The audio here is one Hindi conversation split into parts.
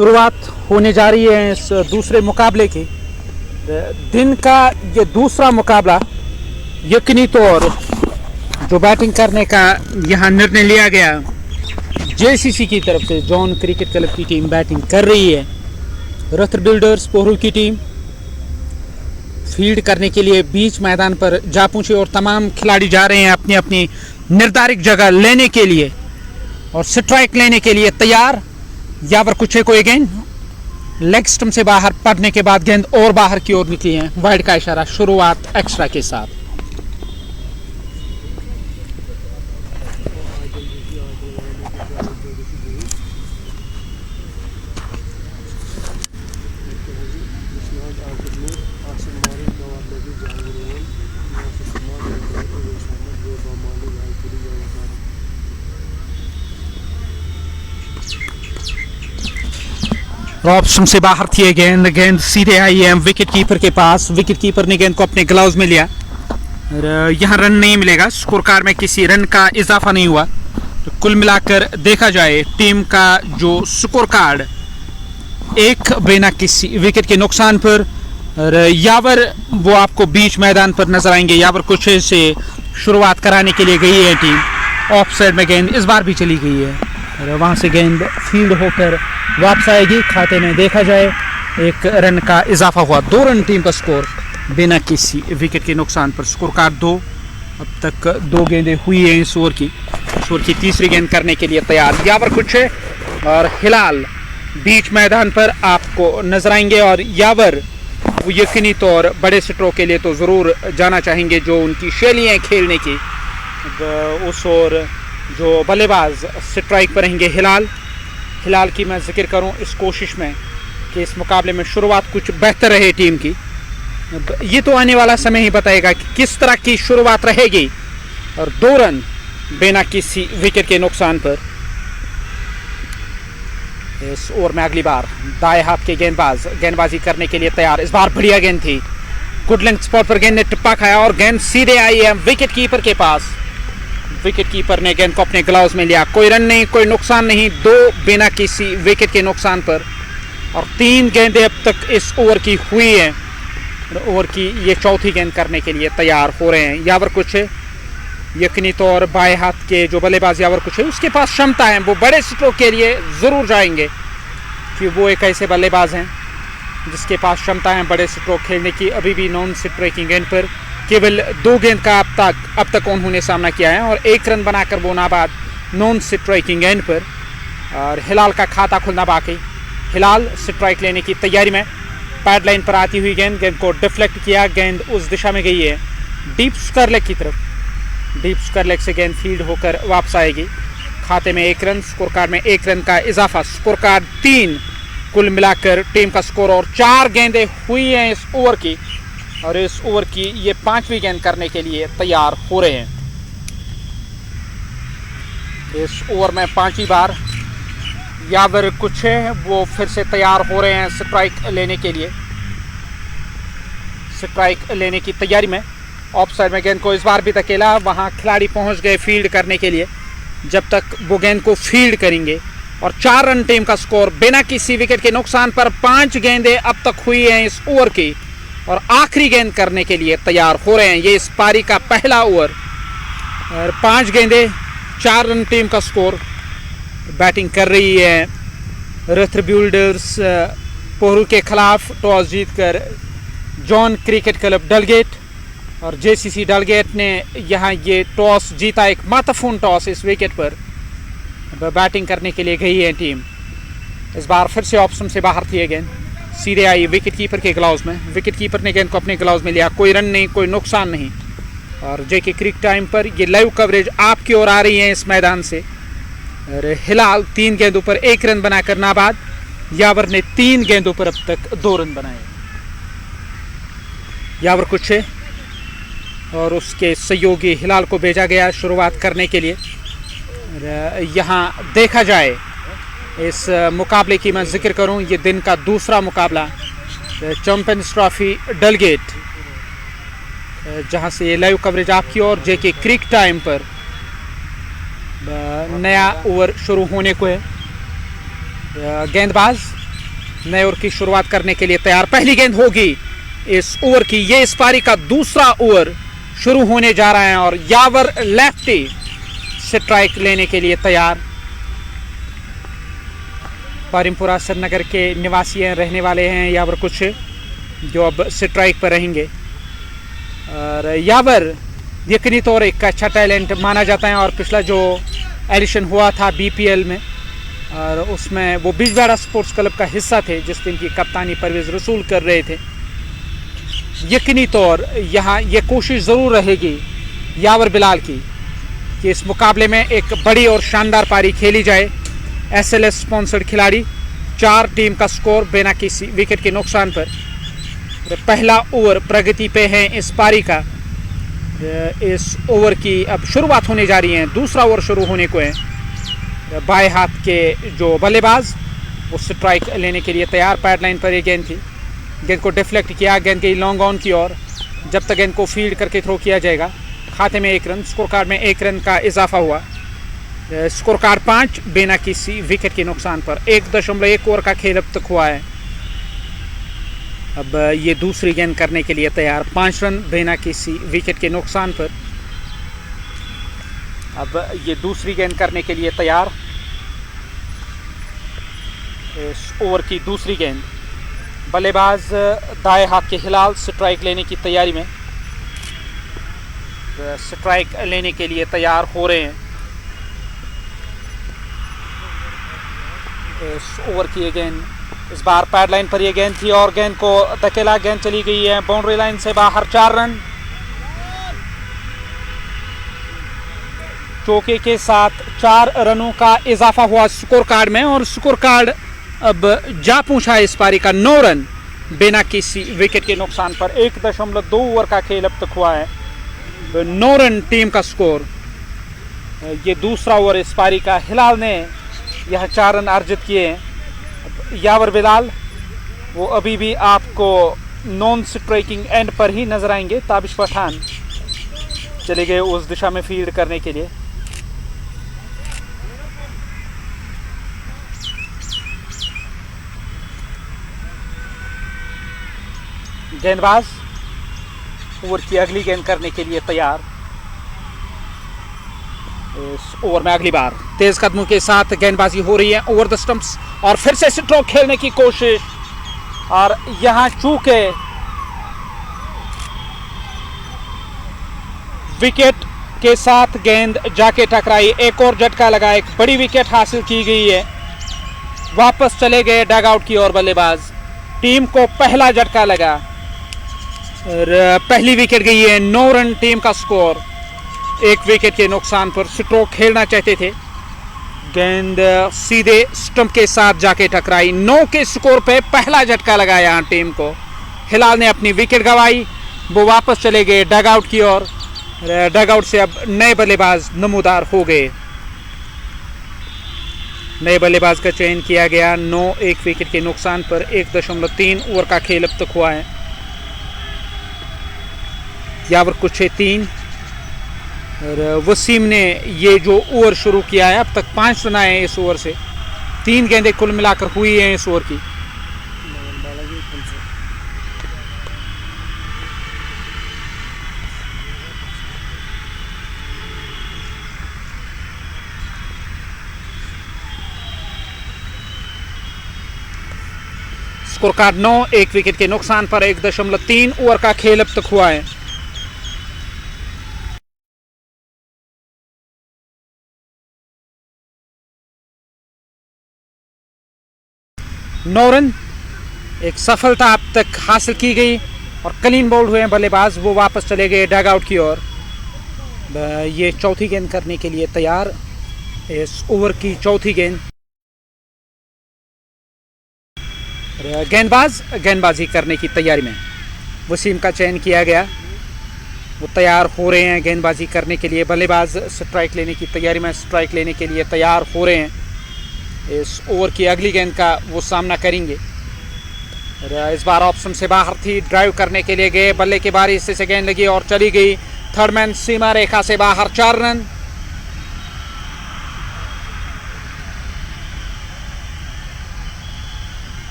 शुरुआत होने जा रही है इस दूसरे मुकाबले की। दिन का ये दूसरा मुकाबला यकीनी तौर जो बैटिंग करने का यहाँ निर्णय लिया गया, जेसीसी की तरफ से जॉन क्रिकेट क्लब की टीम बैटिंग कर रही है। रथर बिल्डर्स पोहरू की टीम फील्ड करने के लिए बीच मैदान पर जा पहुंचे और तमाम खिलाड़ी जा रहे हैं अपनी अपनी निर्धारित जगह लेने के लिए और स्ट्राइक लेने के लिए तैयार। यावर कुछे को गेंद लेग स्टंप से बाहर पड़ने के बाद गेंद और बाहर की ओर निकली है। वाइड का इशारा, शुरुआत एक्स्ट्रा के साथ। रॉब स्टंप से बाहर थी गेंद, गेंद सीधे आई है विकेट कीपर के पास। विकेट कीपर ने गेंद को अपने ग्लव्स में लिया। यहाँ रन नहीं मिलेगा, स्कोर कार्ड में किसी रन का इजाफा नहीं हुआ। तो कुल मिलाकर देखा जाए टीम का जो स्कोर कार्ड एक बिना किसी विकेट के नुकसान पर। यावर वो आपको बीच मैदान पर नजर आएंगे। यावर कुछ से शुरुआत कराने के लिए गई है टीम। ऑफ साइड में गेंद इस बार भी चली गई है। वहां से गेंद फील्ड होकर वापस आएगी। खाते में देखा जाए एक रन का इजाफा हुआ। 2 रन टीम का स्कोर बिना किसी विकेट के नुकसान पर। Score card 2। अब तक 2 गेंदें हुई हैं इस ओवर की। इस ओवर की तीसरी गेंद करने के लिए तैयार यावर कुछ और हिलाल बीच मैदान पर आपको नजर आएंगे। और यावर वो यकीनी तौर बड़े स्ट्रोक के लिए तो ज़रूर जाना चाहेंगे जो उनकी शैली है खेलने की। उस ओर जो बल्लेबाज स्ट्राइक पर रहेंगे हिलाल की मैं जिक्र करूं इस कोशिश में कि इस मुकाबले में शुरुआत कुछ बेहतर रहे टीम की। ये तो आने वाला समय ही बताएगा कि किस तरह की शुरुआत रहेगी। और 2 रन बिना किसी विकेट के नुकसान पर। इस ओवर में अगली बार दाएं हाथ के गेंदबाज गेंदबाजी करने के लिए तैयार। इस बार बढ़िया गेंद थी, गुड लेंथ स्पॉट पर गेंद ने टिप्पा खाया और गेंद सीधे आई है विकेट कीपर के पास। विकेट कीपर ने गेंद को अपने ग्लव्स में लिया। कोई रन नहीं, कोई नुकसान नहीं, 2 बिना किसी विकेट के नुकसान पर। और 3 गेंदें अब तक इस ओवर की हुई हैं। ओवर की ये चौथी गेंद करने के लिए तैयार हो रहे हैं यावर कुछ। यकीनी तौर बाएं हाथ के जो बल्लेबाज यावर कुछ है उसके पास क्षमता है, वो बड़े स्ट्रोक के लिए ज़रूर जाएंगे कि वो एक ऐसे बल्लेबाज हैं जिसके पास क्षमता है बड़े स्ट्रोक खेलने की। अभी भी नॉन स्ट्राइकिंग एंड पर केवल 2 गेंद का अब तक उन्होंने सामना किया है और 1 रन बनाकर वो नाबाद नॉन स्ट्राइकिंग एंड पर। और हिलाल का खाता खुलना बाकी। हिलाल स्ट्राइक लेने की तैयारी में। पैड लाइन पर आती हुई गेंद को डिफ्लेक्ट किया। गेंद उस दिशा में गई है डीप स्क्वायर लेग की तरफ। डीप स्क्वायर लेग से गेंद फील्ड होकर वापस आएगी। खाते में 1 रन, स्कोर कार्ड में 1 रन का इजाफा। Score card 3। कुल मिलाकर टीम का स्कोर और 4 गेंदें हुई हैं इस ओवर की। और इस ओवर की ये 5वीं गेंद करने के लिए तैयार हो रहे हैं। इस ओवर में 5वीं बार यावर कुछ है वो फिर से तैयार हो रहे हैं स्ट्राइक लेने के लिए। स्ट्राइक लेने की तैयारी में। ऑफ साइड में गेंद को इस बार भी धकेला। वहां खिलाड़ी पहुंच गए फील्ड करने के लिए। जब तक वो गेंद को फील्ड करेंगे। और 4 रन टीम का स्कोर बिना किसी विकेट के नुकसान पर। 5 गेंदें अब तक हुई हैं इस ओवर की और आखिरी गेंद करने के लिए तैयार हो रहे हैं। ये इस पारी का पहला ओवर और 5 गेंदें 4 रन टीम का स्कोर। बैटिंग कर रही है रथर बिल्डर्स पोहरू के खिलाफ टॉस जीतकर जॉन क्रिकेट क्लब डलगेट। और जेसीसी डलगेट ने यहाँ ये टॉस जीता, एक महत्वपूर्ण टॉस इस विकेट पर। बैटिंग करने के लिए गई है टीम। इस बार फिर से ऑप्शन से बाहर थी गेंद, सीधे आई विकेट कीपर के ग्लव्स में। विकेट कीपर ने गेंद को अपने ग्लव्स में लिया। कोई रन नहीं, कोई नुकसान नहीं। और जेके क्रिकेट टाइम पर ये लाइव कवरेज आपकी ओर आ रही है इस मैदान से। और हिलाल 3 गेंदों पर 1 रन बनाकर नाबाद। यावर ने 3 गेंदों पर अब तक 2 रन बनाए। यावर कुछ है और उसके सहयोगी हिलाल को भेजा गया शुरुआत करने के लिए। यहाँ देखा जाए इस मुकाबले की मैं जिक्र करूं, ये दिन का दूसरा मुकाबला चैंपियंस ट्रॉफी डलगेट, जहां से ये लाइव कवरेज आपकी और जेके क्रिक टाइम पर नया ओवर शुरू होने को है। गेंदबाज नए ओवर की शुरुआत करने के लिए तैयार। पहली गेंद होगी इस ओवर की। ये इस पारी का दूसरा ओवर शुरू होने जा रहा है और यावर लेफ्टी स्ट्राइक लेने के लिए तैयार। पारिमपुरा श्रीनगर के निवासी रहने वाले हैं यावर कुछ, जो अब स्ट्राइक पर रहेंगे। और यावर यकीनी तौर एक अच्छा टैलेंट माना जाता है और पिछला जो एडिशन हुआ था बीपीएल में, और उसमें वो बिजवाड़ा स्पोर्ट्स क्लब का हिस्सा थे जिस दिन की कप्तानी परवेज रसूल कर रहे थे। यकीनी तौर यहाँ ये कोशिश ज़रूर रहेगी यावर बिलाल की कि इस मुकाबले में एक बड़ी और शानदार पारी खेली जाए। एसएलएस स्पॉन्सर्ड खिलाड़ी, 4 टीम का स्कोर बिना किसी विकेट के नुकसान पर। पहला ओवर प्रगति पे है इस पारी का। इस ओवर की अब शुरुआत होने जा रही है, दूसरा ओवर शुरू होने को है। बाएं हाथ के जो बल्लेबाज वो स्ट्राइक लेने के लिए तैयार। पैड लाइन पर ये गेंद थी, गेंद को डिफ्लेक्ट किया, गेंद गई लॉन्ग ऑन की ओर। जब तक गेंद को फील्ड करके थ्रो किया जाएगा, खाते में 1 रन, स्कोर कार्ड में 1 रन का इजाफा हुआ। स्कोर कार्ड 5 बिना किसी विकेट के नुकसान पर। 1.1 ओवर का खेल अब तक हुआ है। अब ये दूसरी गेंद करने के लिए तैयार, 5 रन बिना किसी विकेट के नुकसान पर। अब ये दूसरी गेंद करने के लिए तैयार। इस ओवर की दूसरी गेंद, बल्लेबाज दाएं हाथ के हिलाल स्ट्राइक लेने की तैयारी में, स्ट्राइक लेने के लिए तैयार हो रहे हैं। इस ओवर की ये गेंद, इस बार पैड लाइन पर ये गेंद थी और गेंद को धकेला, गेंद चली गई है बाउंड्री लाइन से बाहर। 4 रन चौके के साथ 4 रनों का इजाफा हुआ स्कोर कार्ड में, और स्कोर कार्ड अब जा पहुंचा है इस पारी का 9 रन बिना किसी विकेट के नुकसान पर। 1.2 ओवर का खेल अब तक हुआ है, 9 रन टीम का स्कोर। ये दूसरा ओवर इस पारी का। हिलाल ने यह 4 रन अर्जित किए हैं। यावर बिलाल वो अभी भी आपको नॉन स्ट्राइकिंग एंड पर ही नजर आएंगे। ताबिश पठान चले गए उस दिशा में फील्ड करने के लिए। गेंदबाज ओवर की अगली गेंद करने के लिए तैयार। इस ओवर में अगली बार तेज कदमों के साथ गेंदबाजी हो रही है ओवर द स्टंप्स, और फिर से स्ट्रोक खेलने की कोशिश, और यहां चूके विकेट के साथ गेंद जाके टकराई। एक और झटका लगा, एक बड़ी विकेट हासिल की गई है। वापस चले गए डग आउट की ओर बल्लेबाज। टीम को पहला झटका लगा और पहली विकेट गई है। 9 रन टीम का स्कोर, 1 विकेट के नुकसान पर। स्ट्रोक खेलना चाहते थे, गेंद सीधे स्टंप के साथ जाके टकराई। 9 के स्कोर पे पहला झटका लगा यहाँ टीम को। हिलाल ने अपनी विकेट गंवाई, वो वापस चले गए डग आउट की ओर। डग आउट से अब नए बल्लेबाज नमूदार हो गए। नए बल्लेबाज का चयन किया गया। 9 1 विकेट के नुकसान पर। 1.3 ओवर का खेल अब तक हुआ है। यावर कुछ 3 और वसीम ने ये जो ओवर शुरू किया है, अब तक 5 रन आए हैं इस ओवर से। 3 गेंदें कुल मिलाकर हुई हैं इस ओवर की। स्कोर कार्ड 9 1 विकेट के नुकसान पर। 1.3 ओवर का खेल अब तक हुआ है। नौ रन एक सफलता अब तक हासिल की गई और क्लीन बोल्ड हुए हैं बल्लेबाज। वो वापस चले गए डग आउट की ओर। ये चौथी गेंद करने के लिए तैयार। इस ओवर की चौथी गेंद। गेंदबाज गेंदबाजी करने की तैयारी में वसीम का चयन किया गया। वो तैयार हो रहे हैं गेंदबाजी करने के लिए। बल्लेबाज स्ट्राइक लेने की तैयारी में, स्ट्राइक लेने के लिए तैयार हो रहे हैं। इस ओवर की अगली गेंद का वो सामना करेंगे। इस बार ऑप्शन से बाहर थी, ड्राइव करने के लिए गए, बल्ले के बारी से गेंद लगी और चली गई थर्ड मैन सीमा रेखा से बाहर। 4 रन।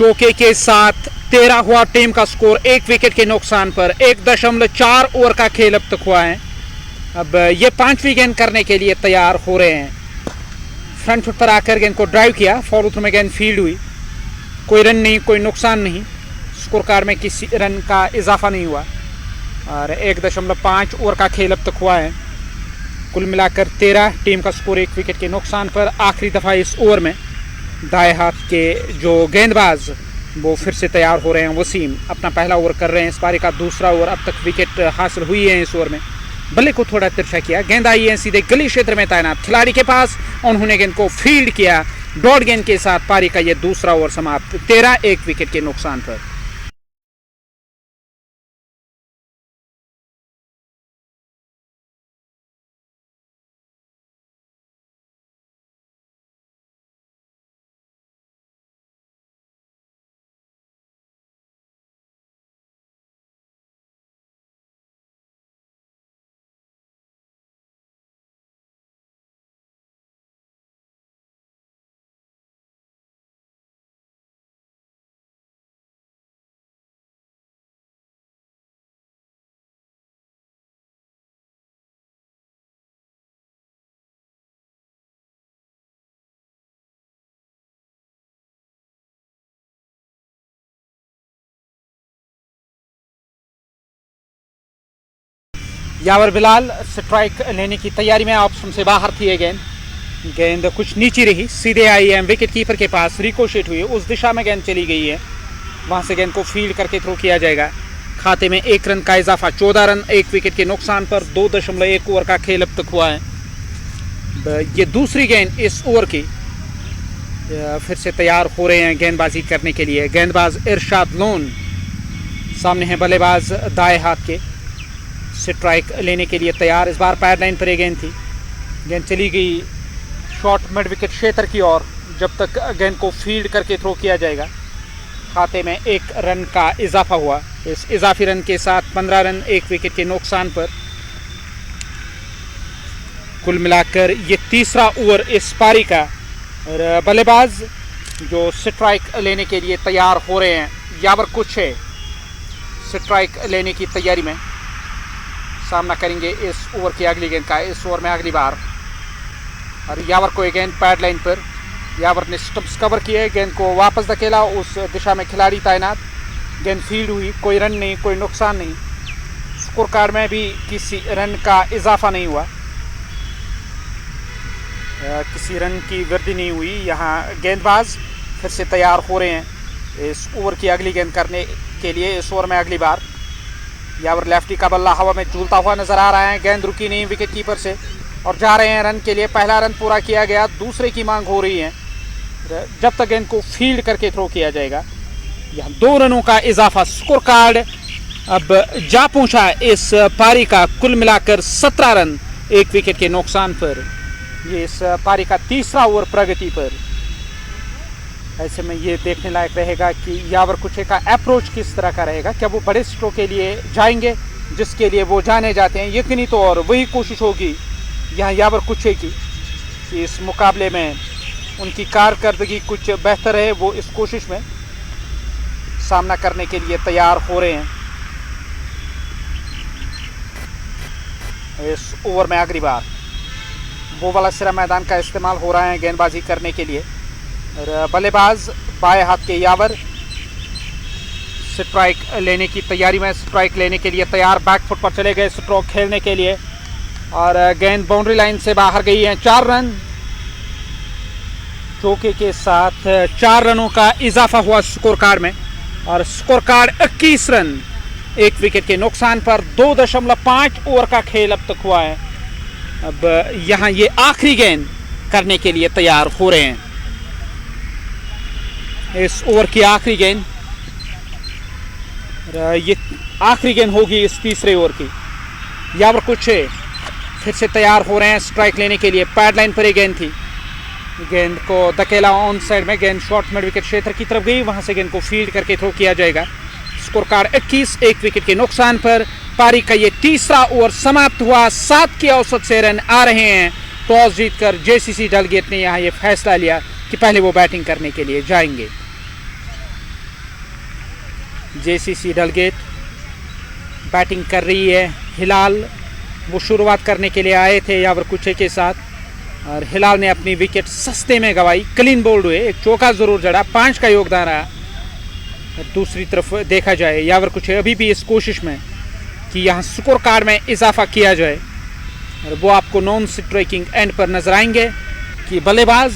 चौके के साथ 13 हुआ टीम का स्कोर 1 विकेट के नुकसान पर। 1.4 ओवर का खेल अब तक हुआ है। अब ये 5वीं गेंद करने के लिए तैयार हो रहे हैं। फ्रंट फुट पर आकर गेंद को ड्राइव किया, फॉलो थ्रू में गेंद फील्ड हुई, कोई रन नहीं, कोई नुकसान नहीं, स्कोर कार्ड में किसी रन का इजाफा नहीं हुआ और 1.5 ओवर का खेल अब तक हुआ है। कुल मिलाकर 13, टीम का स्कोर 1 विकेट के नुकसान पर। आखिरी दफ़ा इस ओवर में दाएं हाथ के जो गेंदबाज वो फिर से तैयार हो रहे हैं। वसीम अपना पहला ओवर कर रहे हैं, इस पारी का दूसरा ओवर। अब तक विकेट हासिल हुई है इस ओवर में। बल्ले को थोड़ा तिरछा किया, गेंद आई है सीधे गली क्षेत्र में तैनात खिलाड़ी के पास, उन्होंने गेंद को फील्ड किया। डॉट गेंद के साथ पारी का ये दूसरा ओवर समाप्त। 13, 1 विकेट के नुकसान पर। यावर बिलाल स्ट्राइक लेने की तैयारी में, ऑप्शन से बाहर थी ये गेंद कुछ नीचे रही, सीधे आई है विकेट कीपर के पास, रिकोशेट हुई, उस दिशा में गेंद चली गई है। वहां से गेंद को फील्ड करके थ्रो किया जाएगा। खाते में 1 रन का इजाफा, 14 रन 1 विकेट के नुकसान पर। 2.1 ओवर का खेल अब तक हुआ है। ये दूसरी गेंद इस ओवर की। फिर से तैयार हो रहे हैं गेंदबाजी करने के लिए। गेंदबाज इरशाद लोन, सामने है बल्लेबाज दाएं हाथ के, स्ट्राइक लेने के लिए तैयार। इस बार पैड लाइन पर एक गेंद थी, गेंद चली गई शॉर्ट मिड विकेट क्षेत्र की ओर। जब तक गेंद को फील्ड करके थ्रो किया जाएगा। खाते में 1 रन का इजाफा हुआ। इस इजाफी रन के साथ 15 रन 1 विकेट के नुकसान पर। कुल मिलाकर ये तीसरा ओवर इस पारी का। और बल्लेबाज जो स्ट्राइक लेने के लिए तैयार हो रहे हैं, यावर कुछ है स्ट्राइक लेने की तैयारी में, सामना करेंगे इस ओवर की अगली गेंद का। इस ओवर में अगली बार और यावर को एक गेंद पैड लाइन पर, यावर ने स्टंप्स कवर किए, गेंद को वापस धकेला, उस दिशा में खिलाड़ी तैनात, गेंद फील्ड हुई, कोई रन नहीं, कोई नुकसान नहीं, स्कोर कार्ड में भी किसी रन का इजाफा नहीं हुआ, किसी रन की वृद्धि नहीं हुई। यहाँ गेंदबाज फिर से तैयार हो रहे हैं इस ओवर की अगली गेंद करने के लिए। इस ओवर में अगली बार यावर लेफ्टी का बल्ला हवा में झूलता हुआ नजर आ रहा है, गेंद रुकी नहीं विकेट कीपर से और जा रहे हैं रन के लिए। पहला रन पूरा किया गया, दूसरे की मांग हो रही है जब तक गेंद को फील्ड करके थ्रो किया जाएगा। यहाँ 2 रनों का इजाफा, स्कोर कार्ड अब जा पहुंचा इस पारी का कुल मिलाकर 17 रन 1 विकेट के नुकसान पर। ये इस पारी का तीसरा ओवर प्रगति पर। ऐसे में ये देखने लायक रहेगा कि यावर कुछे का अप्रोच किस तरह का रहेगा। क्या वो बड़े स्ट्रोक के लिए जाएंगे जिसके लिए वो जाने जाते हैं, यकीनी तो और वही कोशिश होगी यहाँ यावर कुछे की कि इस मुकाबले में उनकी कारकर्दगी कुछ बेहतर है। वो इस कोशिश में सामना करने के लिए तैयार हो रहे हैं। इस ओवर में आखिरी बार वो वाला सिरा मैदान का इस्तेमाल हो रहा है गेंदबाजी करने के लिए। और बल्लेबाज बाएं हाथ के यावर स्ट्राइक लेने की तैयारी में, स्ट्राइक लेने के लिए तैयार, बैक फुट पर चले गए स्ट्रोक खेलने के लिए और गेंद बाउंड्री लाइन से बाहर गई है। 4 रन चौके के साथ 4 रनों का इजाफा हुआ स्कोर कार्ड में और स्कोर कार्ड 21 रन 1 विकेट के नुकसान पर। 2.5 ओवर का खेल अब तक हुआ है। अब यहाँ ये आखिरी गेंद करने के लिए तैयार हो रहे हैं। इस ओवर की आखिरी गेंद, ये आखिरी गेंद होगी इस तीसरे ओवर की। यावर कुछ फिर से तैयार हो रहे हैं स्ट्राइक लेने के लिए। पैड लाइन पर एक गेंद थी, गेंद को धकेला ऑन साइड में, गेंद शॉर्ट मिड विकेट क्षेत्र की तरफ गई, वहां से गेंद को फील्ड करके थ्रो किया जाएगा। स्कोर कार्ड 21 1 विकेट के नुकसान पर। पारी का ये तीसरा ओवर समाप्त हुआ। 7 के औसत से रन आ रहे हैं। टॉस जीतकर जेसीसी डेलीगेट ने यहाँ ये फैसला लिया कि पहले वो बैटिंग करने के लिए जाएंगे। जेसीसी डलगेट बैटिंग कर रही है। हिलाल वो शुरुआत करने के लिए आए थे यावर कुचे के साथ, और हिलाल ने अपनी विकेट सस्ते में गंवाई। क्लीन बोल्ड हुए, एक चौका ज़रूर जड़ा, 5 का योगदान रहा। दूसरी तरफ देखा जाए यावर कुचे अभी भी इस कोशिश में कि यहाँ स्कोर कार्ड में इजाफा किया जाए, और वो आपको नॉन स्ट्राइकिंग एंड पर नजर आएंगे कि बल्लेबाज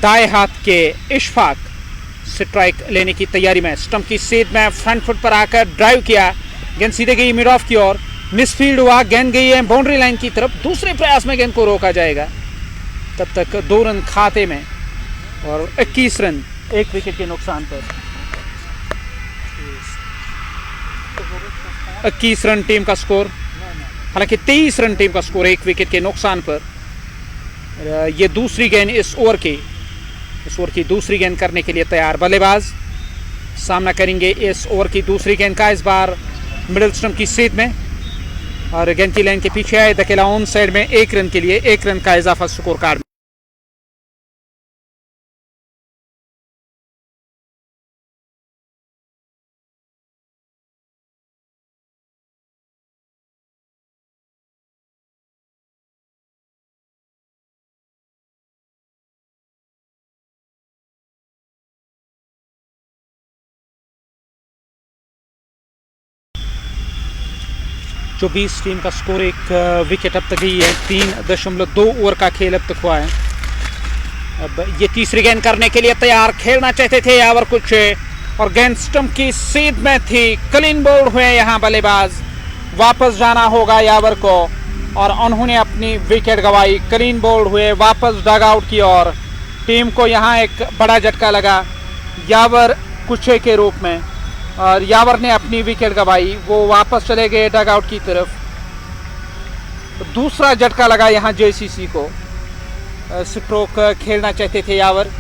दाएं हाथ के इशफाक स्ट्राइक लेने की तैयारी में। स्टंप की सेध में फ्रंट फुट पर आकर ड्राइव किया, गेंद सीधे गई मिड ऑफ की ओर, मिसफील्ड हुआ, गेंद गई है बाउंड्री लाइन की तरफ। दूसरे प्रयास में गेंद को रोका जाएगा, तब तक 2 रन खाते में और 21 रन 1 विकेट के नुकसान पर। 21 रन टीम का स्कोर, हालांकि 23 रन टीम का स्कोर 1 विकेट के नुकसान पर। ये दूसरी गेंद इस ओवर की दूसरी गेंद करने के लिए तैयार बल्लेबाज सामना करेंगे इस ओवर की दूसरी गेंद का। इस बार मिडिल स्टंप की सेध में और गेंद की लाइन के पीछे आए धकेला ऑन साइड में 1 रन के लिए 1 रन का इजाफा स्कोर कार्ड में। जो 20 टीम का स्कोर 1 विकेट अब तक ही है। 3.2 ओवर का खेल अब तक हुआ है। अब ये तीसरी गेंद करने के लिए तैयार, खेलना चाहते थे यावर कुछ, और गेंद स्टंप की सीध में थी। क्लीन बोल्ड हुए यहाँ बल्लेबाज, वापस जाना होगा यावर को, और उन्होंने अपनी विकेट गंवाई। क्लीन बोल्ड हुए, वापस डग आउट की ओर। टीम को यहाँ एक बड़ा झटका लगा यावर कुछे के रूप में, और यावर ने अपनी विकेट गंवाई। वो वापस चले गए डग आउट की तरफ। दूसरा झटका लगा यहाँ जेसीसी को। स्ट्रोक खेलना चाहते थे यावर,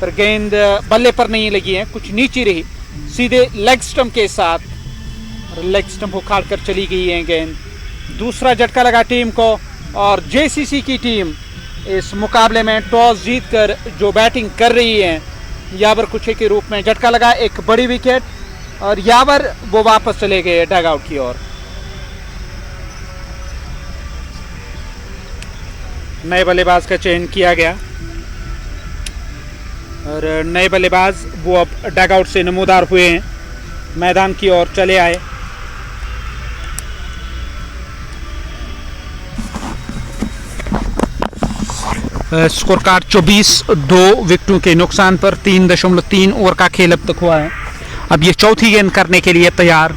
पर गेंद बल्ले पर नहीं लगी है, कुछ नीचे रही, सीधे लेग स्टंप के साथ, और लेग स्टंप उखाड़ कर चली गई है गेंद। दूसरा झटका लगा टीम को, और जेसीसी की टीम इस मुकाबले में टॉस जीतकर जो बैटिंग कर रही है यावर कुछे के रूप में। झटका लगा, एक बड़ी विकेट, और यावर वो वापस चले गए डग आउट की ओर। नए बल्लेबाज का चयन किया गया, और नए बल्लेबाज वो अब डग आउट से नमूदार हुए हैं, मैदान की ओर चले आए। स्कोर कार्ड 24-2 विकेटों के नुकसान पर। 3.3 ओवर का खेल अब तक हुआ है। अब ये चौथी गेंद करने के लिए तैयार,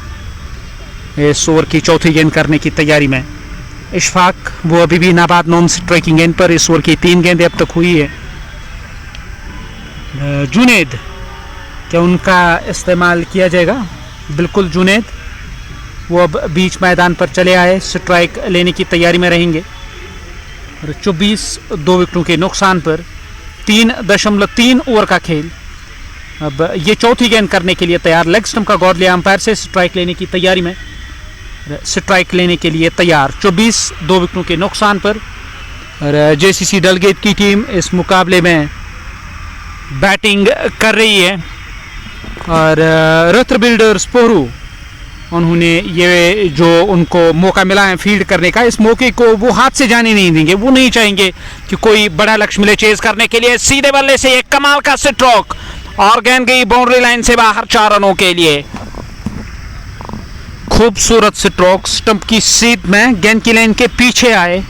इस ओवर की चौथी गेंद करने की तैयारी में इशफाक, वो अभी भी नाबाद नॉन स्ट्राइकिंग गेंद पर। इस ओवर की 3 गेंदें अब तक हुई है। जुनेद, क्या उनका इस्तेमाल किया जाएगा? बिल्कुल जुनेद, वो अब बीच मैदान पर चले आए, स्ट्राइक लेने की तैयारी में रहेंगे। 24-2 विकेटों के नुकसान पर 3.3 ओवर का खेल। अब ये चौथी गेंद करने के लिए तैयार, लेग स्टंप का गौर लिया अंपायर से, स्ट्राइक लेने की तैयारी में, स्ट्राइक लेने के लिए तैयार। 24-2 विकेटों के नुकसान पर। और जेसीसी डलगेट की टीम इस मुकाबले में बैटिंग कर रही है, और रत्र बिल्डर्स पोरू, उन्होंने ये जो उनको मौका मिला है फील्ड करने का, इस मौके को वो हाथ से जाने नहीं देंगे। वो नहीं चाहेंगे कि कोई बड़ा लक्ष्य मिले चेज करने के लिए। सीधे बल्ले से एक कमाल का स्ट्रोक, और गेंद गई बाउंड्री लाइन से बाहर 4 रनों के लिए। खूबसूरत स्ट्रोक, स्टंप की सीध में गेंद की लाइन के पीछे आए,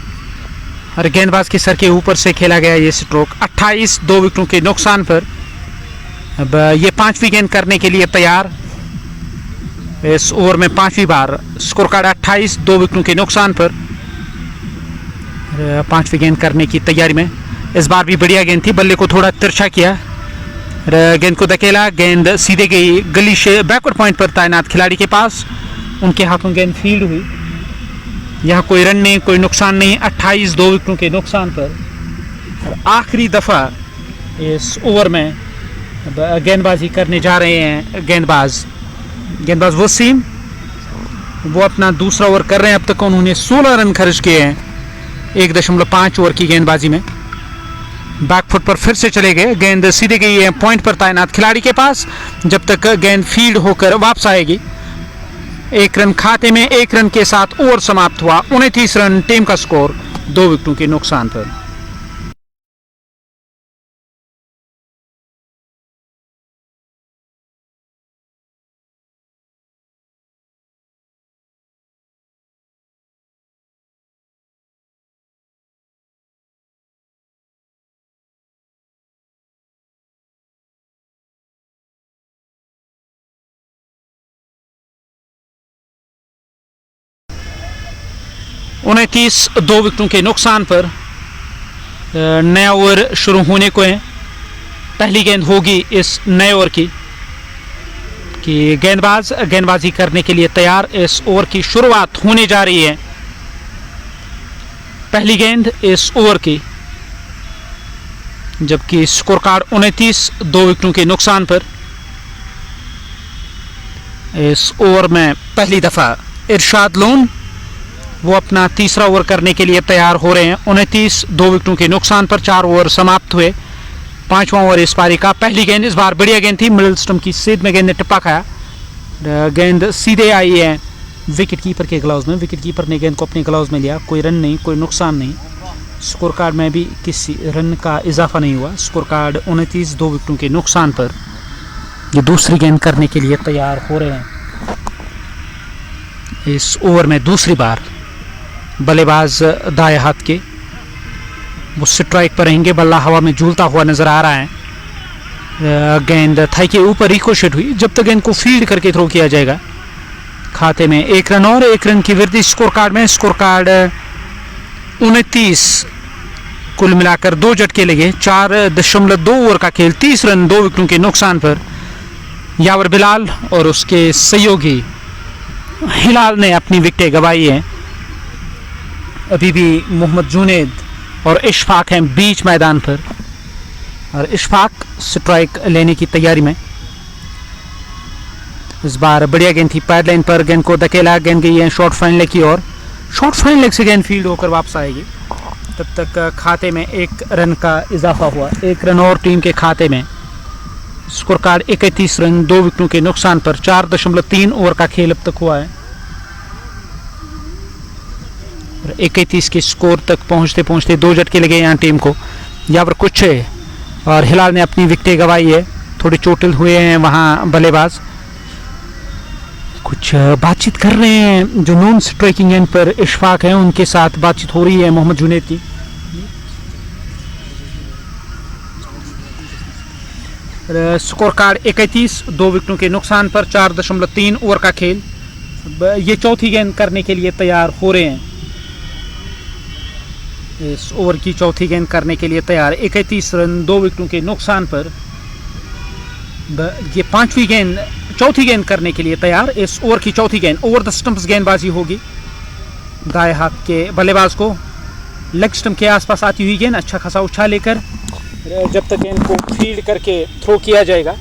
और गेंदबाज के सर के ऊपर से खेला गया ये स्ट्रोक। 28-2 विकेटों के नुकसान पर। अब ये 5वीं गेंद करने के लिए तैयार, इस ओवर में 5वीं बार। स्कोर कार्ड 28-2 विकेटों के नुकसान पर। 5वीं गेंद करने की तैयारी में। इस बार भी बढ़िया गेंद थी, बल्ले को थोड़ा तिरछा किया, गेंद को धकेला, गेंद सीधे गई गली से बैकवर्ड पॉइंट पर तैनात खिलाड़ी के पास, उनके हाथों गेंद फील्ड हुई। यहाँ कोई रन नहीं, कोई नुकसान नहीं। 28-2 विकेटों के नुकसान पर। और आखिरी दफ़ा इस ओवर में गेंदबाजी करने जा रहे हैं गेंदबाज वसीम, वो अपना दूसरा ओवर कर रहे हैं। अब तक उन्होंने 16 रन खर्च किए हैं 1.5 ओवर की गेंदबाजी में। बैकफुट पर फिर से चले गए, गेंद सीधे गई है पॉइंट पर तैनात खिलाड़ी के पास, जब तक गेंद फील्ड होकर वापस आएगी। 1 रन खाते में, 1 रन के साथ ओवर समाप्त हुआ। 29 रन टीम का स्कोर 2 विकेटों के नुकसान पर। उनतीस 2 विकेटों के नुकसान पर नया ओवर शुरू होने को है। पहली गेंद होगी इस नए ओवर की कि गेंदबाज गेंदबाजी करने के लिए तैयार। इस ओवर की शुरुआत होने जा रही है। पहली गेंद इस ओवर की, जबकि स्कोर कार्ड 29 2 विकेटों के नुकसान पर। इस ओवर में पहली दफा इरशाद लोन वो अपना तीसरा ओवर करने के लिए तैयार हो रहे हैं। 29 2 विकेटों के नुकसान पर 4 ओवर समाप्त हुए। 5वां ओवर इस पारी का। पहली गेंद इस बार बढ़िया गेंद थी, मिडिल स्टंप की सीध में गेंद ने टिप्पा खाया। गेंद सीधे आई है विकेट कीपर के ग्लव्स में। विकेट कीपर ने गेंद को अपने ग्लव्स में लिया। कोई रन नहीं, कोई नुकसान नहीं। स्कोर कार्ड में भी किसी रन का इजाफा नहीं हुआ। स्कोर कार्ड 29 2 विकेटों के नुकसान पर। ये दूसरी गेंद करने के लिए तैयार हो रहे हैं। इस ओवर में दूसरी बार बल्लेबाज दाएं हाथ के वो स्ट्राइक पर रहेंगे। बल्ला हवा में झूलता हुआ नजर आ रहा है। गेंद थाई के ऊपर रिकोशेट हुई। जब तक गेंद को फील्ड करके थ्रो किया जाएगा। खाते में 1 रन और 1 रन की वृद्धि स्कोर कार्ड में। स्कोर कार्ड 29 कुल मिलाकर 2 झटके लगे। 4.2 ओवर का खेल, 30 रन 2 विकेटों के नुकसान पर। यावर बिलाल और उसके सहयोगी हिलाल ने अपनी विकेटें गंवाई हैं। अभी भी मोहम्मद जुनैद और इशफाक हैं बीच मैदान पर, और इशफाक स्ट्राइक लेने की तैयारी में। इस बार बढ़िया गेंद थी पैड लाइन पर, गेंद को धकेला, गेंद गई है शॉर्ट फाइन लेग की ओर। शॉर्ट फाइन लेग से गेंद फील्ड होकर वापस आएगी। तब तक खाते में 1 रन का इजाफा हुआ। 1 रन और टीम के खाते में। स्कोर कार्ड 31 रन 2 विकेटों के नुकसान पर। 4.3 ओवर का खेल अब तक हुआ है। 31 के स्कोर तक पहुंचते पहुंचते 2 झटके लगे यहाँ टीम को। यावर कुछ और हिलाल ने अपनी विकेटें गंवाई है। थोड़े चोटिल हुए हैं वहाँ बल्लेबाज। कुछ बातचीत कर रहे हैं जो नॉन स्ट्राइकिंग एंड पर इशफाक हैं, उनके साथ बातचीत हो रही है मोहम्मद जुनैद की। स्कोर कार्ड 31 2 विकेटों के नुकसान पर। 4.3 ओवर का खेल। ये चौथी गेंद करने के लिए तैयार हो रहे हैं। इस ओवर की चौथी गेंद करने के लिए तैयार। 31 रन 2 विकेटों के नुकसान पर। ये चौथी गेंद करने के लिए तैयार। इस ओवर की चौथी गेंद ओवर द स्टंप्स गेंदबाजी होगी। दाएं हाथ के बल्लेबाज को लेग स्टंप के आसपास आती हुई गेंद अच्छा खासा उछाल लेकर जब तक गेंद को फील्ड करके थ्रो किया जाएगा।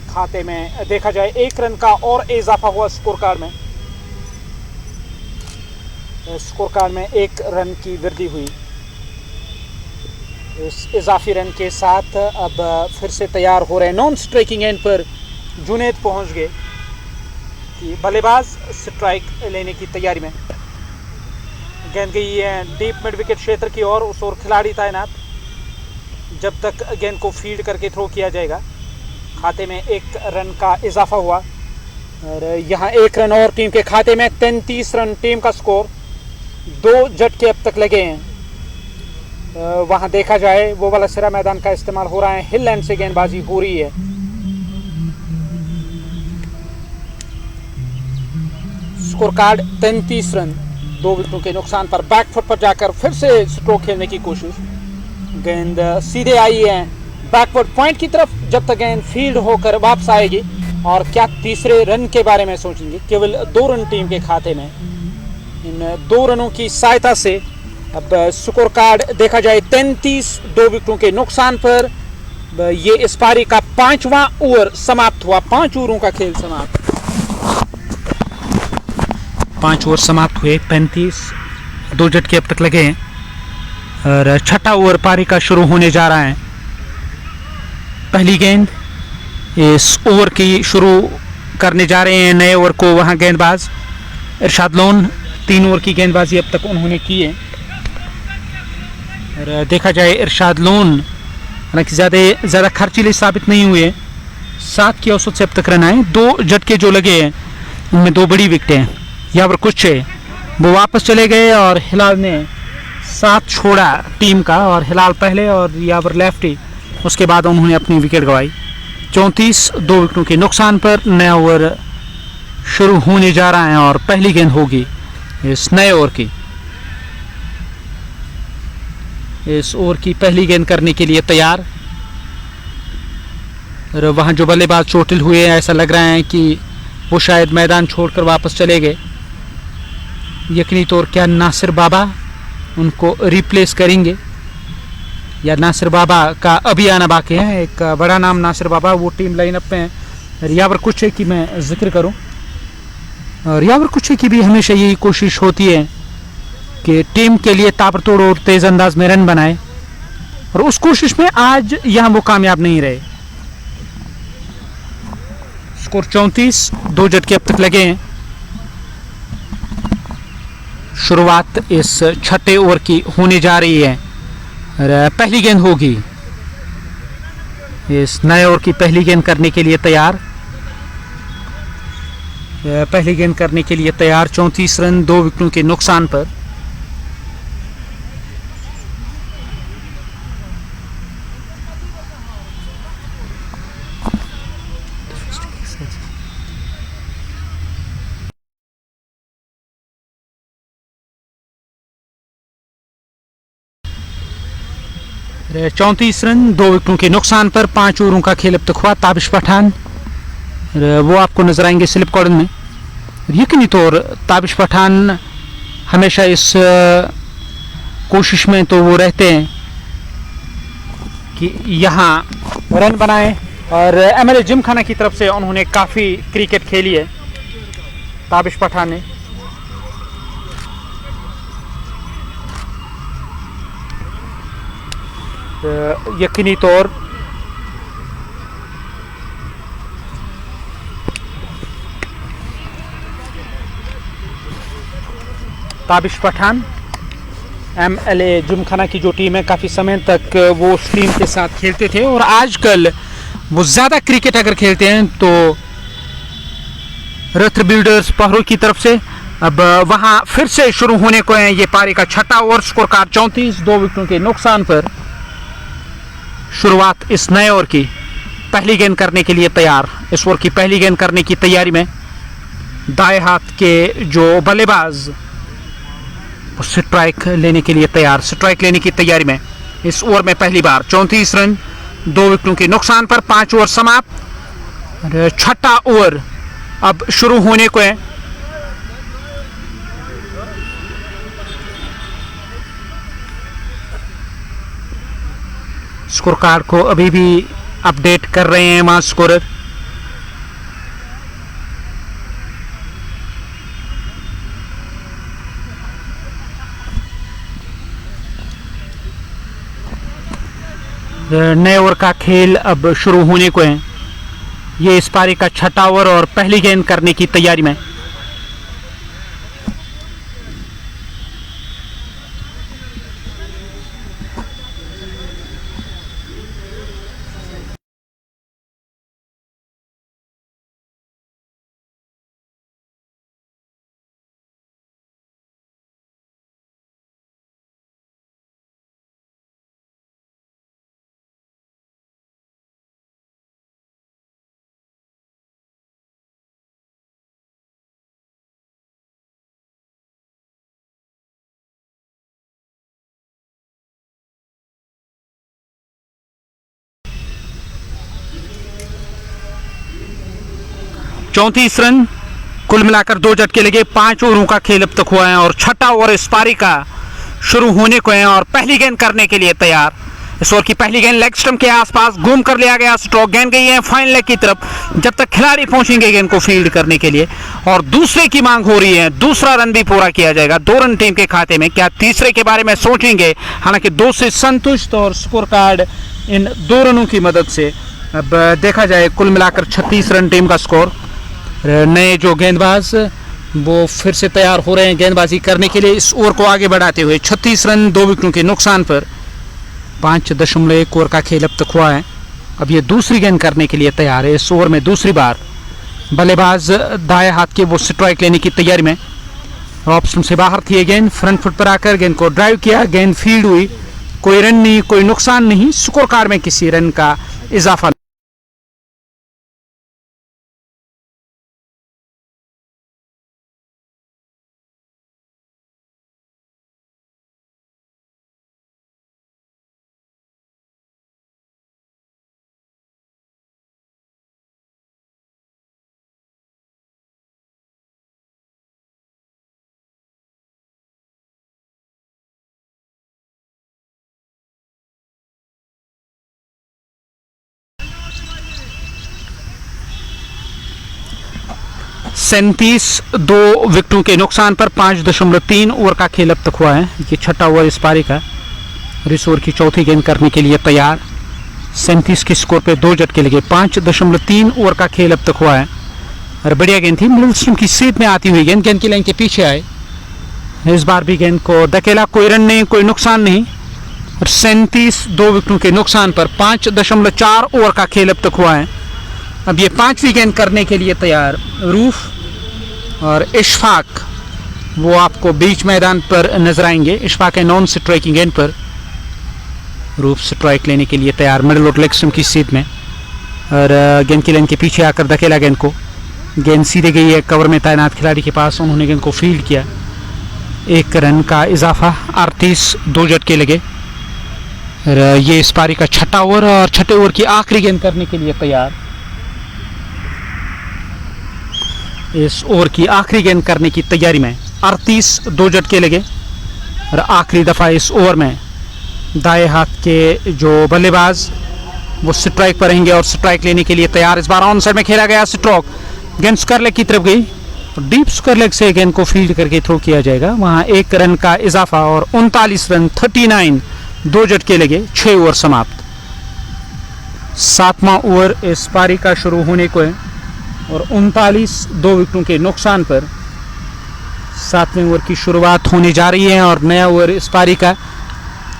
खाते में देखा जाए 1 रन का और इजाफा हुआ स्कोर कार्ड में। स्कोर कार्ड में 1 रन की वृद्धि हुई। इस इजाफी रन के साथ अब फिर से तैयार हो रहे हैं। नॉन स्ट्राइकिंग एंड पर जुनैद पहुंच गए कि बल्लेबाज स्ट्राइक लेने की तैयारी में। गेंद गई है डीप मिड विकेट क्षेत्र की ओर। उस ओर खिलाड़ी तैनात जब तक गेंद को फील्ड करके थ्रो किया जाएगा। खाते में 1 रन का इजाफा हुआ और यहाँ 1 रन और टीम के खाते में। 33 रन टीम का स्कोर। 2 झटके अब तक लगे हैं। वहाँ देखा जाए वो वाला सिरा मैदान का इस्तेमाल हो रहा है। हिल एंड से गेंदबाजी हो रही है। स्कोर कार्ड 33 रन 2 विकेटों के नुकसान पर। बैकफुट पर जाकर फिर से स्ट्रोक खेलने की कोशिश। गेंद सीधे आई है बैकवर्ड पॉइंट की तरफ। जब तक गेंद फील्ड होकर वापस आएगी और क्या तीसरे रन के बारे में सोचेंगे। केवल 2 रन टीम के खाते में। इन 2 रनों की सहायता से अब स्कोर कार्ड देखा जाए 33 2 विकेटों के नुकसान पर। ये इस पारी का 5वां ओवर समाप्त हुआ। 5 ओवरों का खेल समाप्त। 5 ओवर समाप्त हुए। 35 2 झटके अब तक लगे हैं। और छठा ओवर पारी का शुरू होने जा रहा है। पहली गेंद इस ओवर की शुरू करने जा रहे हैं नए ओवर को वहां गेंदबाज इरशाद लोन। 3 ओवर की गेंदबाजी अब तक उन्होंने की है। और देखा जाए इरशाद लोन हालांकि ज़्यादा खर्चीले साबित नहीं हुए। 7 की औसत से अब तक रन आए। 2 झटके जो लगे हैं उनमें 2 बड़ी विकेटें हैं। यावर कुछ वो वापस चले गए और हिलाल ने साथ छोड़ा टीम का, और हिलाल पहले और यावर लेफ्टी, उसके बाद उन्होंने अपनी विकेट गंवाई। 34 2 विकेटों के नुकसान पर नया ओवर शुरू होने जा रहा है और पहली गेंद होगी इस नए ओवर की। इस ओवर की पहली गेंद करने के लिए तैयार। और वहां जो बल्लेबाज चोटिल हुए ऐसा लग रहा है कि वो शायद मैदान छोड़कर वापस चले गए। यकीनी तौर क्या नासिर बाबा उनको रिप्लेस करेंगे या नासिर बाबा का अभी आना बाकी है। एक बड़ा नाम नासिर बाबा, वो टीम लाइनअप में है। यावर कुछ की मैं जिक्र करूं, और यावर कुछ की भी हमेशा यही कोशिश होती है कि टीम के लिए ताबड़तोड़ और तेज अंदाज में रन बनाए, और उस कोशिश में आज यहां वो कामयाब नहीं रहे। स्कोर 34 2 झटके अब तक लगे हैं। शुरुआत इस छठे ओवर की होने जा रही है और पहली गेंद होगी इस नए ओवर की। पहली गेंद करने के लिए तैयार। पहली गेंद करने के लिए तैयार। 34 रन 2 विकेटों के नुकसान पर। और 34 रन 2 विकेटों के नुकसान पर 5 ओवरों का खेल अब तक हुआ। ताबिश पठान वो आपको नजर आएंगे स्लिप कॉर्डन में। यकीनी तौर ताबिश पठान हमेशा इस कोशिश में तो वो रहते हैं कि यहाँ रन बनाएं, और एमएलए जिमखाना की तरफ से उन्होंने काफ़ी क्रिकेट खेली है ताबिश पठान ने। यकीनी तौर ताबिश पठान एमएलए जिमखाना की जो टीम है, काफ़ी समय तक वो उस टीम के साथ खेलते थे, और आजकल वो ज़्यादा क्रिकेट अगर खेलते हैं तो रथ बिल्डर्स पहरों की तरफ से। अब वहां फिर से शुरू होने को है ये पारी का छठा ओवर। स्कोर कार्ड 34 2 विकेटों के नुकसान पर। शुरुआत इस नए ओवर की। पहली गेंद करने के लिए तैयार। इस ओवर की पहली गेंद करने की तैयारी में दाएं हाथ के जो बल्लेबाज स्ट्राइक लेने के लिए तैयार। स्ट्राइक लेने की तैयारी में इस ओवर में पहली बार। 34 रन 2 विकेटों के नुकसान पर 5 ओवर समाप्त। छठा ओवर अब शुरू होने को है। स्कोर कार्ड को अभी भी अपडेट कर रहे हैं मां स्कोरर। नए ओवर का खेल अब शुरू होने को है। ये इस पारी का छठा ओवर और पहली गेंद करने की तैयारी में। चौंतीस रन कुल मिलाकर 2 झटके लगे। 5 ओवरों का खेल अब तक हुआ है और छठा ओवर इस पारी का शुरू होने को है और पहली गेंद करने के लिए तैयार। इस ओवर की पहली गेंद लेग स्टंप के आसपास घूम कर लिया गया, स्ट्रोक, गेंद गई है फाइनल लेग की तरफ। जब तक खिलाड़ी पहुंचेंगे गेंद को फील्ड करने के लिए और दूसरे की मांग हो रही है, दूसरा रन भी पूरा किया जाएगा, 2 रन टीम के खाते में। क्या तीसरे के बारे में सोचेंगे? हालांकि 2 से संतुष्ट और स्कोर कार्ड इन 2 रनों की मदद से। अब देखा जाए, कुल मिलाकर 36 रन टीम का स्कोर। नए जो गेंदबाज वो फिर से तैयार हो रहे हैं गेंदबाजी करने के लिए इस ओवर को आगे बढ़ाते हुए। 36 रन 2 विकेटों के नुकसान पर 5.1 ओवर का खेल अब तक हुआ है। अब ये दूसरी गेंद करने के लिए तैयार है। इस ओवर में दूसरी बार बल्लेबाज दाएं हाथ के वो स्ट्राइक लेने की तैयारी में। ऑफ स्टंप से बाहर थी गेंद, फ्रंट फुट पर आकर गेंद को ड्राइव किया, गेंद फील्ड हुई, कोई रन नहीं, कोई नुकसान नहीं, स्कोर कार्ड में किसी रन का इजाफा। सैंतीस 2 विकेटों के नुकसान पर 5.3 ओवर का खेल अब तक हुआ है। ये छठा ओवर इस पारी का और इस ओवर की चौथी गेंद करने के लिए तैयार। 37 के स्कोर पे 2 झटके लगे। 5.3 ओवर का खेल अब तक हुआ है और बढ़िया गेंद थी, मिडिल स्टंप की सीध में आती हुई गेंद की लाइन के पीछे आए। इस बार भी गेंद को धकेला, कोई रन नहीं, कोई नुकसान नहीं और 37 2 विकेटों के नुकसान पर 5.4 ओवर का खेल अब तक हुआ है। अब ये 5वीं गेंद करने के लिए तैयार रूफ और इशफाक, वो आपको बीच मैदान पर नजर आएंगे। इशफाक है नॉन स्ट्राइकिंग गेंद पर, रूफ स्ट्राइक लेने के लिए तैयार मिडिल और लेग स्टंप की सीध में और गेंद की लाइन के पीछे आकर धकेला गेंद को। गेंद सीधे गई है कवर में तैनात खिलाड़ी के पास, उन्होंने गेंद को फील्ड किया। 1 रन का इजाफा, 38 2 झटके लगे और ये इस पारी का छठा ओवर और छठे ओवर की आखिरी गेंद करने के लिए तैयार। इस ओवर की आखिरी गेंद करने की तैयारी में 38 2 झटके लगे और आखिरी दफा इस ओवर में दाएं हाथ के जो बल्लेबाज वो स्ट्राइक पर रहेंगे और स्ट्राइक लेने के लिए तैयार। इस बार ऑन साइड में खेला गया स्ट्रोक, गेंद स्क्वायर लेग की तरफ गई और डीप स्क्वायर लेग से गेंद को फील्ड करके थ्रो किया जाएगा। वहां 1 रन का इजाफा और 39 रन 39 2 झटके लगे। 6 ओवर समाप्त। 7वां ओवर इस पारी का शुरू होने को है और 39 2 विकेटों के नुकसान पर 7वें ओवर की शुरुआत होने जा रही है और नया ओवर इस पारी का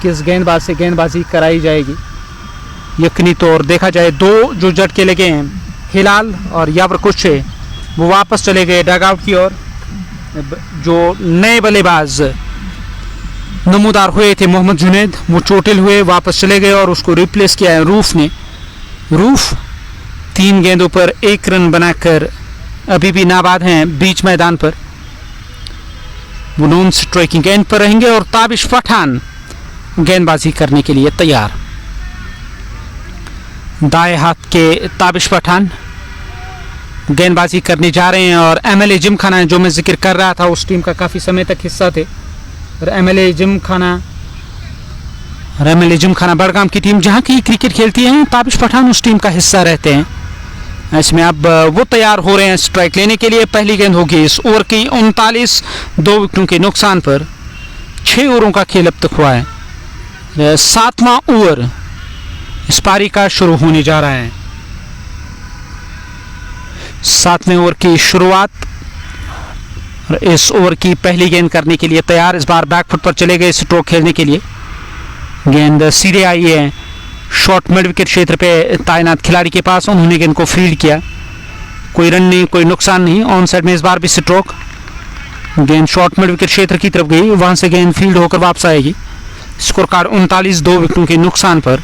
किस गेंदबाज से गेंदबाजी कराई जाएगी। यकीनी तौर देखा जाए 2 जो झटके लगे हैं, हिलाल और याबर कुछे, वो वापस चले गए डगआउट की ओर। जो नए बल्लेबाज नमूदार हुए थे मोहम्मद जुनैद, वो चोटिल हुए, वापस चले गए और उसको रिप्लेस किया है रूफ ने। रूफ 3 गेंदों पर 1 रन बनाकर अभी भी नाबाद हैं बीच मैदान पर। वो नॉन स्ट्राइकिंग एंड पर रहेंगे और ताबिश पठान गेंदबाजी करने के लिए तैयार। दाएं हाथ के ताबिश पठान गेंदबाजी करने जा रहे हैं और एमएलए जिमखाना जो मैं जिक्र कर रहा था उस टीम का काफ़ी समय तक हिस्सा थे और एमएलए जिमखाना बड़गाम की टीम जहां की क्रिकेट खेलती है, ताबिश पठान उस टीम का हिस्सा रहते हैं। इसमें अब वो तैयार हो रहे हैं स्ट्राइक लेने के लिए। पहली गेंद होगी इस ओवर की 39 2 विकेटों के नुकसान पर। 6 ओवरों का खेल अब तक हुआ है। 7वां ओवर इस पारी का शुरू होने जा रहा है। 7वें ओवर की शुरुआत और इस ओवर की पहली गेंद करने के लिए तैयार। इस बार बैकफुट पर चले गए स्ट्रोक खेलने के लिए। गेंद सीधे आई है शॉर्ट मिड विकेट क्षेत्र पे तैनात खिलाड़ी के पास, उन्होंने गेंद को फील्ड किया। कोई रन नहीं, कोई नुकसान नहीं। ऑन साइड में इस बार भी स्ट्रोक, गेंद शॉर्ट मिड विकेट क्षेत्र की तरफ गई, वहां से गेंद फील्ड होकर वापस आएगी। स्कोर कार्ड 39 2 विकेटों के नुकसान पर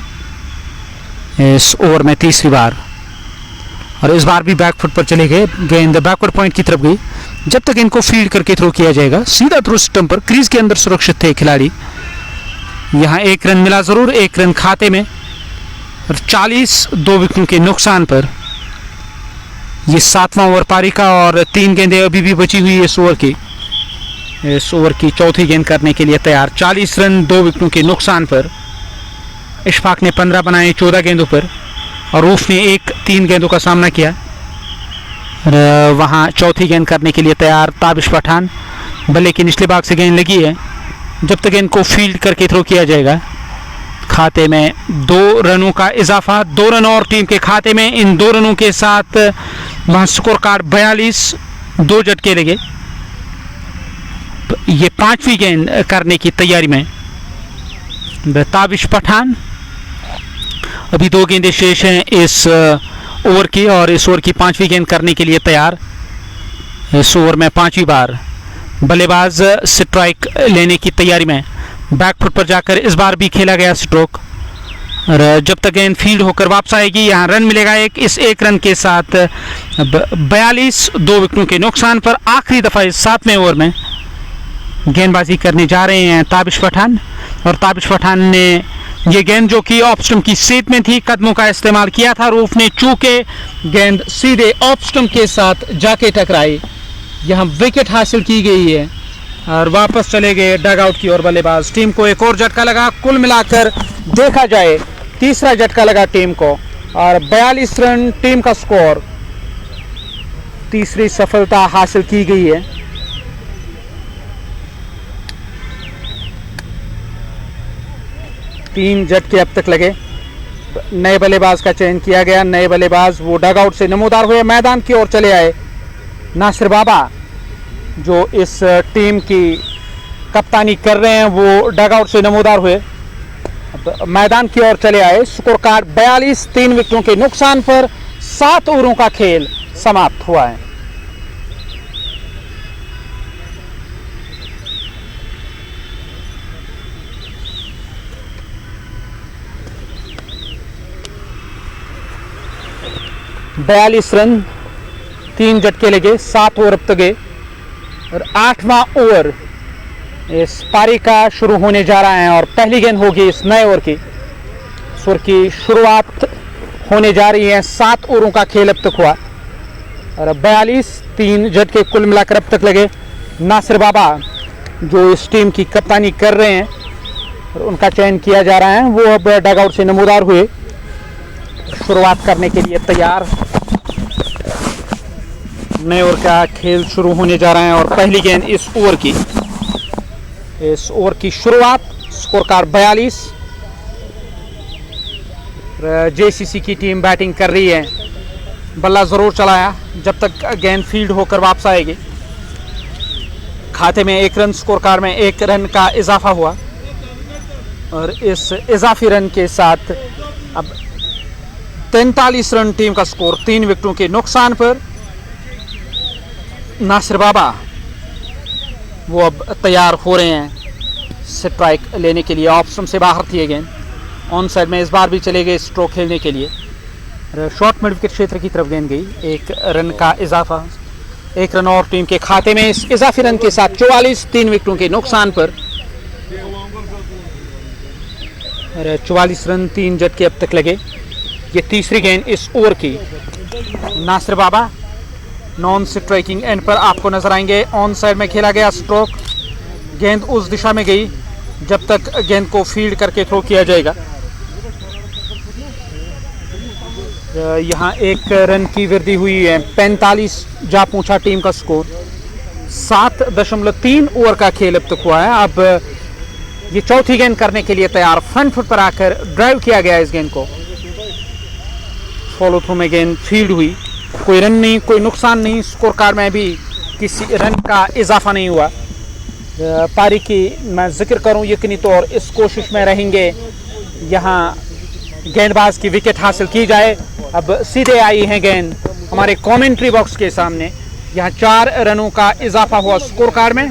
इस ओवर में तीसरी बार और इस बार भी बैकफुट पर चले गए। गेंद बैकवर्ड पॉइंट की तरफ गई। जब तक इनको फील्ड करके थ्रो किया जाएगा, सीधा थ्रो स्टंप पर क्रीज के अंदर सुरक्षित थे खिलाड़ी। यहां 1 रन मिला जरूर, 1 रन खाते में और 40 2 विकेटों के नुकसान पर यह 7वां ओवर पारी का और 3 गेंदें अभी भी बची हुई इस ओवर की। इस ओवर की चौथी गेंद करने के लिए तैयार। 40 रन 2 विकेटों के नुकसान पर इशफाक ने 15 बनाए 14 गेंदों पर और रूफ ने 3 गेंदों का सामना किया। वहाँ चौथी गेंद करने के लिए तैयार ताबिश पठान। बल्ले की निचले भाग से गेंद लगी है, जब तक गेंद को फील्ड करके थ्रो किया जाएगा। खाते में 2 रनों का इजाफा, 2 रन और टीम के खाते में। इन 2 रनों के साथ वहाँ स्कोर कार्ड 42, 2 झटके लगे। ये 5वीं गेंद करने की तैयारी में ताबिश पठान। अभी 2 गेंदें शेष हैं इस ओवर की और इस ओवर की 5वीं गेंद करने के लिए तैयार। इस ओवर में 5वीं बार बल्लेबाज स्ट्राइक लेने की तैयारी में। बैकफुट पर जाकर इस बार भी खेला गया स्ट्रोक और जब तक गेंद फील्ड होकर वापस आएगी यहाँ रन मिलेगा एक। इस 1 रन के साथ 42, 2 विकेटों के नुकसान पर आखिरी दफ़ा इस 7वें ओवर में गेंदबाजी करने जा रहे हैं ताबिश पठान। और ताबिश पठान ने ये गेंद जो कि ऑफ स्टंप की सेट में थी, कदमों का इस्तेमाल किया था। रूफ ने चूके गेंद सीधे ऑफ स्टंप के साथ जाके टकराई, यहाँ विकेट हासिल की गई है और वापस चले गए डग आउट की ओर बल्लेबाज। टीम को एक और झटका लगा। कुल मिलाकर देखा जाए 3रा झटका लगा टीम को और 42 रन टीम का स्कोर। 3री सफलता हासिल की गई है। तीन झटके अब तक लगे। नए बल्लेबाज का चयन किया गया। नए बल्लेबाज वो डग आउट से नमूदार हुए, मैदान की ओर चले आए। नासिर बाबा जो इस टीम की कप्तानी कर रहे हैं वो डग आउट से नमूदार हुए, मैदान की ओर चले आए। स्कोर कार्ड 42, 3 विकेटों के नुकसान पर 7 ओवरों का खेल समाप्त हुआ है। बयालीस रन, 3 झटके लगे, 7 ओवर अब तक गए और 8वां ओवर इस पारी का शुरू होने जा रहा है और पहली गेंद होगी इस नए ओवर की। इस ओवर की शुरुआत होने जा रही है। 7 ओवरों का खेल अब तक हुआ और 42, 3 झटके कुल मिलाकर अब तक लगे। नासिर बाबा जो इस टीम की कप्तानी कर रहे हैं और उनका चयन किया जा रहा है, वो अब डग आउट से नमूदार हुए, शुरुआत करने के लिए तैयार। नए ओवर का खेल शुरू होने जा रहा है और पहली गेंद इस ओवर की शुरुआत। Score card 42। जेसीसी की टीम बैटिंग कर रही है। बल्ला जरूर चलाया जब तक गेंद फील्ड होकर वापस आएगी। खाते में 1 रन, स्कोर कार्ड में 1 रन का इजाफा हुआ और इस इजाफी रन के साथ अब 43 रन टीम का स्कोर, 3 विकेटों के नुकसान पर। नासिर बाबा वो अब तैयार हो रहे हैं स्ट्राइक लेने के लिए। ऑफ स्टंप से बाहर थी गेंद, ऑन साइड में इस बार भी चले गए स्ट्रोक खेलने के लिए। शॉर्ट मिड विकेट क्षेत्र की तरफ गेंद गई। 1 रन का इजाफा, 1 रन और टीम के खाते में इस इजाफी रन के साथ 44, 3 विकेटों के नुकसान पर। 44 रन, 3 झटके अब तक लगे। ये 3री गेंद इस ओवर की। नासिर बाबा नॉन स्ट्राइकिंग एंड पर आपको नजर आएंगे। ऑन साइड में खेला गया स्ट्रोक, गेंद उस दिशा में गई जब तक गेंद को फील्ड करके थ्रो किया जाएगा। यहाँ 1 रन की वृद्धि हुई है। 45 जा पहुंचा टीम का स्कोर। 7.3 ओवर का खेल अब तक हुआ है। अब ये चौथी गेंद करने के लिए तैयार। फ्रंट फुट पर आकर ड्राइव किया गया इस गेंद को। फॉलो थ्रू में गेंद फील्ड हुई, कोई रन नहीं, कोई नुकसान नहीं। स्कोर कार्ड में भी किसी रन का इजाफा नहीं हुआ। पारी की मैं जिक्र करूं यकीनी तौर इस कोशिश में रहेंगे यहाँ गेंदबाज की विकेट हासिल की जाए। अब सीधे आई है गेंद हमारे कमेंट्री बॉक्स के सामने। यहाँ 4 रनों का इजाफा हुआ स्कोर कार्ड में।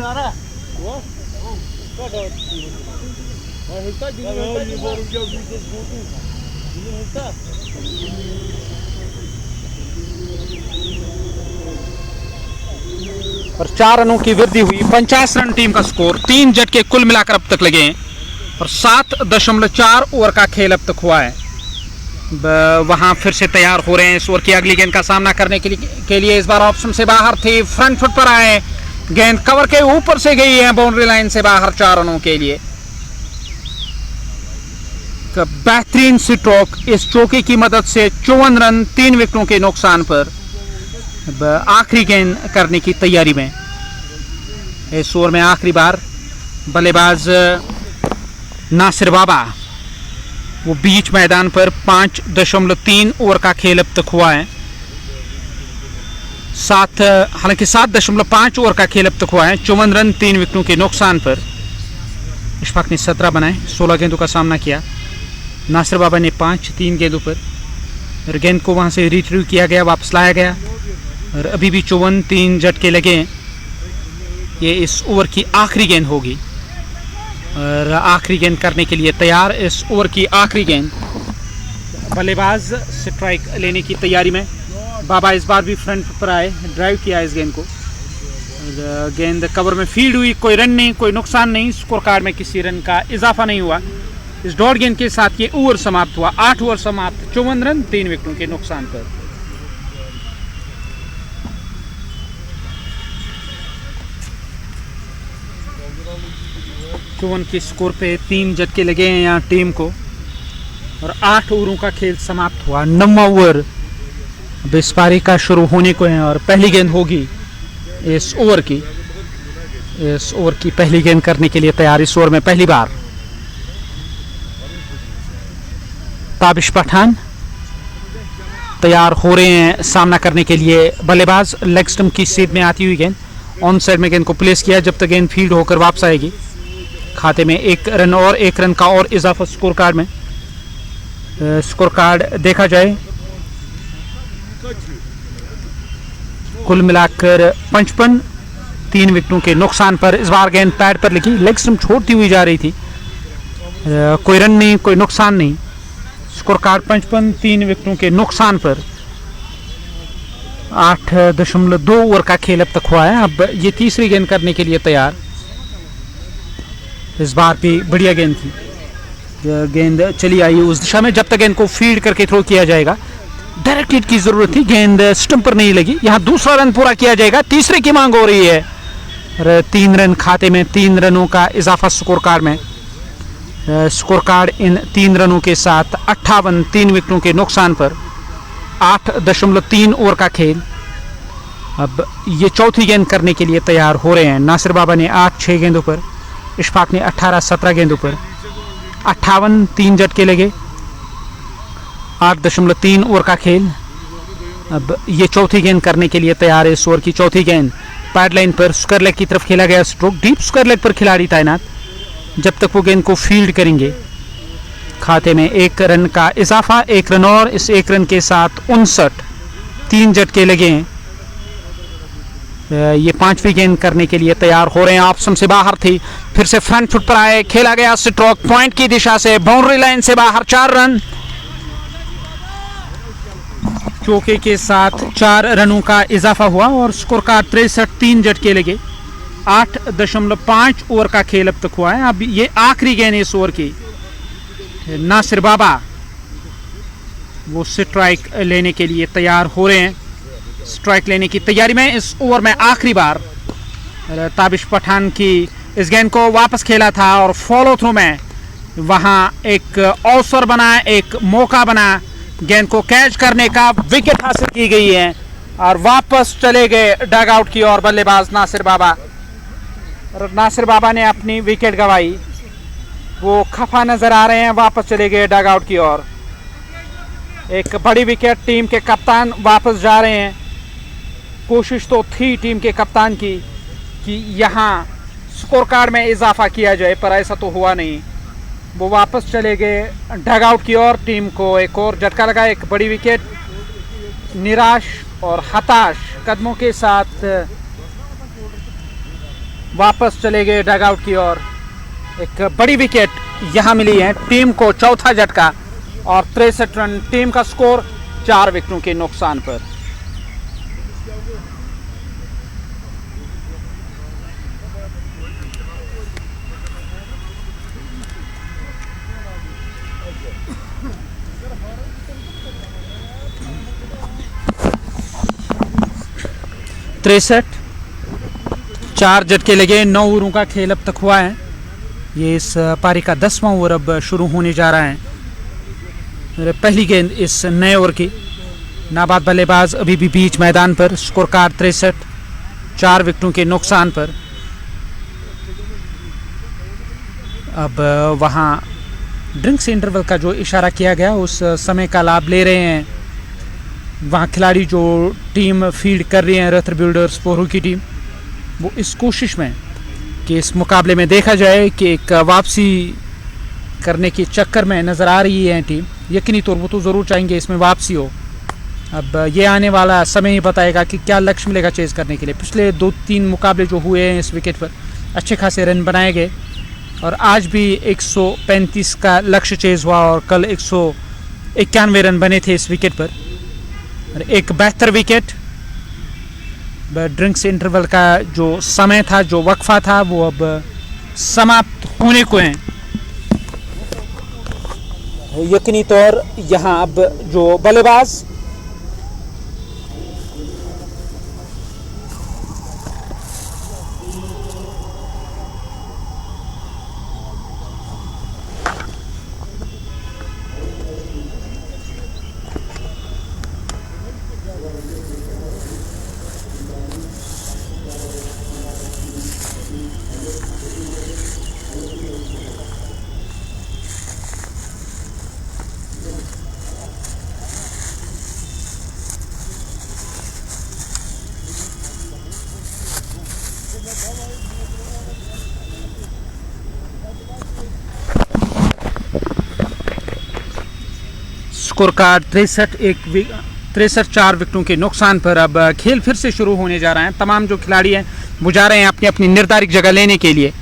और 4 रनों की वृद्धि हुई। 50 रन टीम का स्कोर, 3 झटके कुल मिलाकर अब तक लगे हैं और 7.4 ओवर का खेल अब तक हुआ है। वहां फिर से तैयार हो रहे हैं इस ओवर की अगली गेंद का सामना करने के लिए। इस बार ऑप्शन से बाहर थी, फ्रंट फुट पर आए, गेंद कवर के ऊपर से गई है बाउंड्री लाइन से बाहर 4 रनों के लिए। एक बेहतरीन स्ट्रोक इस चौके की मदद से 54 रन 3 विकेटों के नुकसान पर। अब आखिरी गेंद करने की तैयारी में। इस ओवर में आखिरी बार बल्लेबाज नासिर बाबा वो बीच मैदान पर 5.3 ओवर का खेल अब तक हुआ है। हालांकि 7.5 ओवर का खेल अब तक हुआ है। 54 रन 3 विकेटों के नुकसान पर। इशफाक ने 17 बनाए, 16 गेंदों का सामना किया। नासिर बाबा ने 3 गेंदों पर। और गेंद को वहां से रिट्रीव किया गया, वापस लाया गया और अभी भी 54 3 झटके लगे। ये इस ओवर की आखिरी गेंद होगी और आखिरी गेंद करने के लिए तैयार। इस ओवर की आखिरी गेंद। बल्लेबाज स्ट्राइक लेने की तैयारी में। बाबा इस बार भी फ्रंट पर आए, ड्राइव किया इस गेंद को। गेंद कवर में फील्ड हुई, कोई रन नहीं, कोई नुकसान नहीं। स्कोर कार्ड में किसी रन का इजाफा नहीं हुआ। इस डॉट गेंद के साथ ये ओवर समाप्त हुआ। 8 ओवर समाप्त, 54 रन 3 विकेटों के नुकसान पर। चौवन के स्कोर पे 3 झटके लगे हैं यहाँ टीम को और 8 ओवरों का खेल समाप्त हुआ। 9वां ओवर अब इस पारी का शुरू होने को है और पहली गेंद होगी इस ओवर की। इस ओवर की पहली गेंद करने के लिए तैयार। इस ओवर में पहली बार ताबिश पठान तैयार हो रहे हैं सामना करने के लिए। बल्लेबाज लेग स्टंप की सीध में आती हुई गेंद ऑन साइड में गेंद को प्लेस किया। जब तक गेंद फील्ड होकर वापस आएगी खाते में 1 रन और 1 रन का और इजाफा स्कोर कार्ड में। स्कोर कार्ड देखा जाए कुल मिलाकर 55 3 विकेटों के नुकसान पर। इस बार गेंद पैड पर लगी, लेग स्टंप छोड़ती हुई जा रही थी। कोई रन नहीं, कोई नुकसान नहीं। स्कोर कार्ड 55 3 विकेटों के नुकसान पर। 8.2 ओवर का खेल अब तक हुआ है। अब ये तीसरी गेंद करने के लिए तैयार। इस बार भी बढ़िया गेंद थी, गेंद चली आई उस दिशा में। जब तक गेंद को फील्ड करके थ्रो किया जाएगा, डायरेक्ट हिट की जरूरत थी, गेंद स्टंप पर नहीं लगी। यहां दूसरा रन पूरा किया जाएगा, तीसरे की मांग हो रही है और 3 रन खाते में। 3 रनों का इजाफा स्कोर कार्ड में। स्कोर कार्ड इन 3 रनों के साथ 58 3 विकेटों के नुकसान पर। 8.3 ओवर का खेल। अब ये चौथी गेंद करने के लिए तैयार हो रहे हैं। नासिर बाबा ने 8-6 गेंदों पर, इशफाक ने 18-17 गेंदों पर। 58 3 झटके लगे। 8.3 ओवर का खेल। अब ये चौथी गेंद करने के लिए तैयार है। इस ओवर की चौथी गेंद पैड लाइन पर स्क्वायर लेग की तरफ खेला गया स्ट्रोक। डीप स्क्वायर लेग पर खिलाड़ी तैनात। जब तक वो गेंद को फील्ड करेंगे खाते में 1 रन का इजाफा, 1 रन और। इस 1 रन के साथ 59 3 झटके लगे हैं। ये 5वीं गेंद करने के लिए तैयार हो रहे हैं। ऑप्शन से बाहर थी, फिर से फ्रंट फुट पर आए, खेला गया स्ट्रोक पॉइंट की दिशा से, बाउंड्री लाइन से बाहर। 4 रन। चौके के साथ 4 रनों का इजाफा हुआ और स्कोर का 63 3 झटके लगे। 8.5 ओवर का खेल अब तक हुआ है। अब ये आखिरी गेंद इस ओवर की। नासिर बाबा वो स्ट्राइक लेने के लिए तैयार हो रहे हैं। स्ट्राइक लेने की तैयारी में। इस ओवर में आखिरी बार ताबिश पठान की इस गेंद को वापस खेला था और फॉलो थ्रू में वहां एक अवसर बना, एक मौका बना गेंद को कैच करने का। विकेट हासिल की गई है और वापस चले गए डग आउट की ओर बल्लेबाज नासिर बाबा। और नासिर बाबा ने अपनी विकेट गंवाई, वो खफा नजर आ रहे हैं, वापस चले गए डग आउट की ओर। एक बड़ी विकेट, टीम के कप्तान वापस जा रहे हैं। कोशिश तो थी टीम के कप्तान की कि यहाँ स्कोर कार्ड में इजाफा किया जाए, पर ऐसा तो हुआ नहीं। वो वापस चले गए डग आउट की ओर। टीम को एक और झटका लगा, एक बड़ी विकेट। निराश और हताश कदमों के साथ वापस चले गए डग आउट की ओर। एक बड़ी विकेट यहाँ मिली है टीम को, चौथा झटका और 63 रन। टीम का स्कोर 4 विकेटों के नुकसान पर। तिरसठ 4 झटके लगे। 9 ओवरों का खेल अब तक हुआ है। ये इस पारी का 10वां ओवर अब शुरू होने जा रहा है। पहली गेंद इस नए ओवर की, नाबाद बल्लेबाज अभी भी बीच मैदान पर, स्कोर कार्ड 63, 4 विकेटों के नुकसान पर। अब वहाँ ड्रिंक्स इंटरवल का जो इशारा किया गया उस समय का लाभ ले रहे हैं वहाँ खिलाड़ी जो टीम फील्ड कर रही है रथ बिल्डर्स पोरू की टीम, वो इस कोशिश में कि इस मुकाबले में देखा जाए कि एक वापसी करने के चक्कर में नज़र आ रही है टीम। यकीनी तौर वो तो ज़रूर चाहेंगे इसमें वापसी हो। अब ये आने वाला समय ही बताएगा कि क्या लक्ष्य मिलेगा चेज करने के लिए। पिछले 2-3 मुकाबले जो हुए हैं इस विकेट पर अच्छे खासे रन बनाए गए और आज भी 135 का लक्ष्य चेज हुआ और कल 191 रन बने थे इस विकेट पर। एक बेहतर विकेट, ड्रिंक्स इंटरवल का जो समय था, जो वक्फा था, वो अब समाप्त होने को है। यकीनी तौर यहाँ अब जो बल्लेबाज स्कोर कार्ड 63, 4 विकेटों के नुकसान पर। अब खेल फिर से शुरू होने जा रहा है। तमाम जो खिलाड़ी हैं वो जा रहे हैं अपनी अपनी निर्धारित जगह लेने के लिए।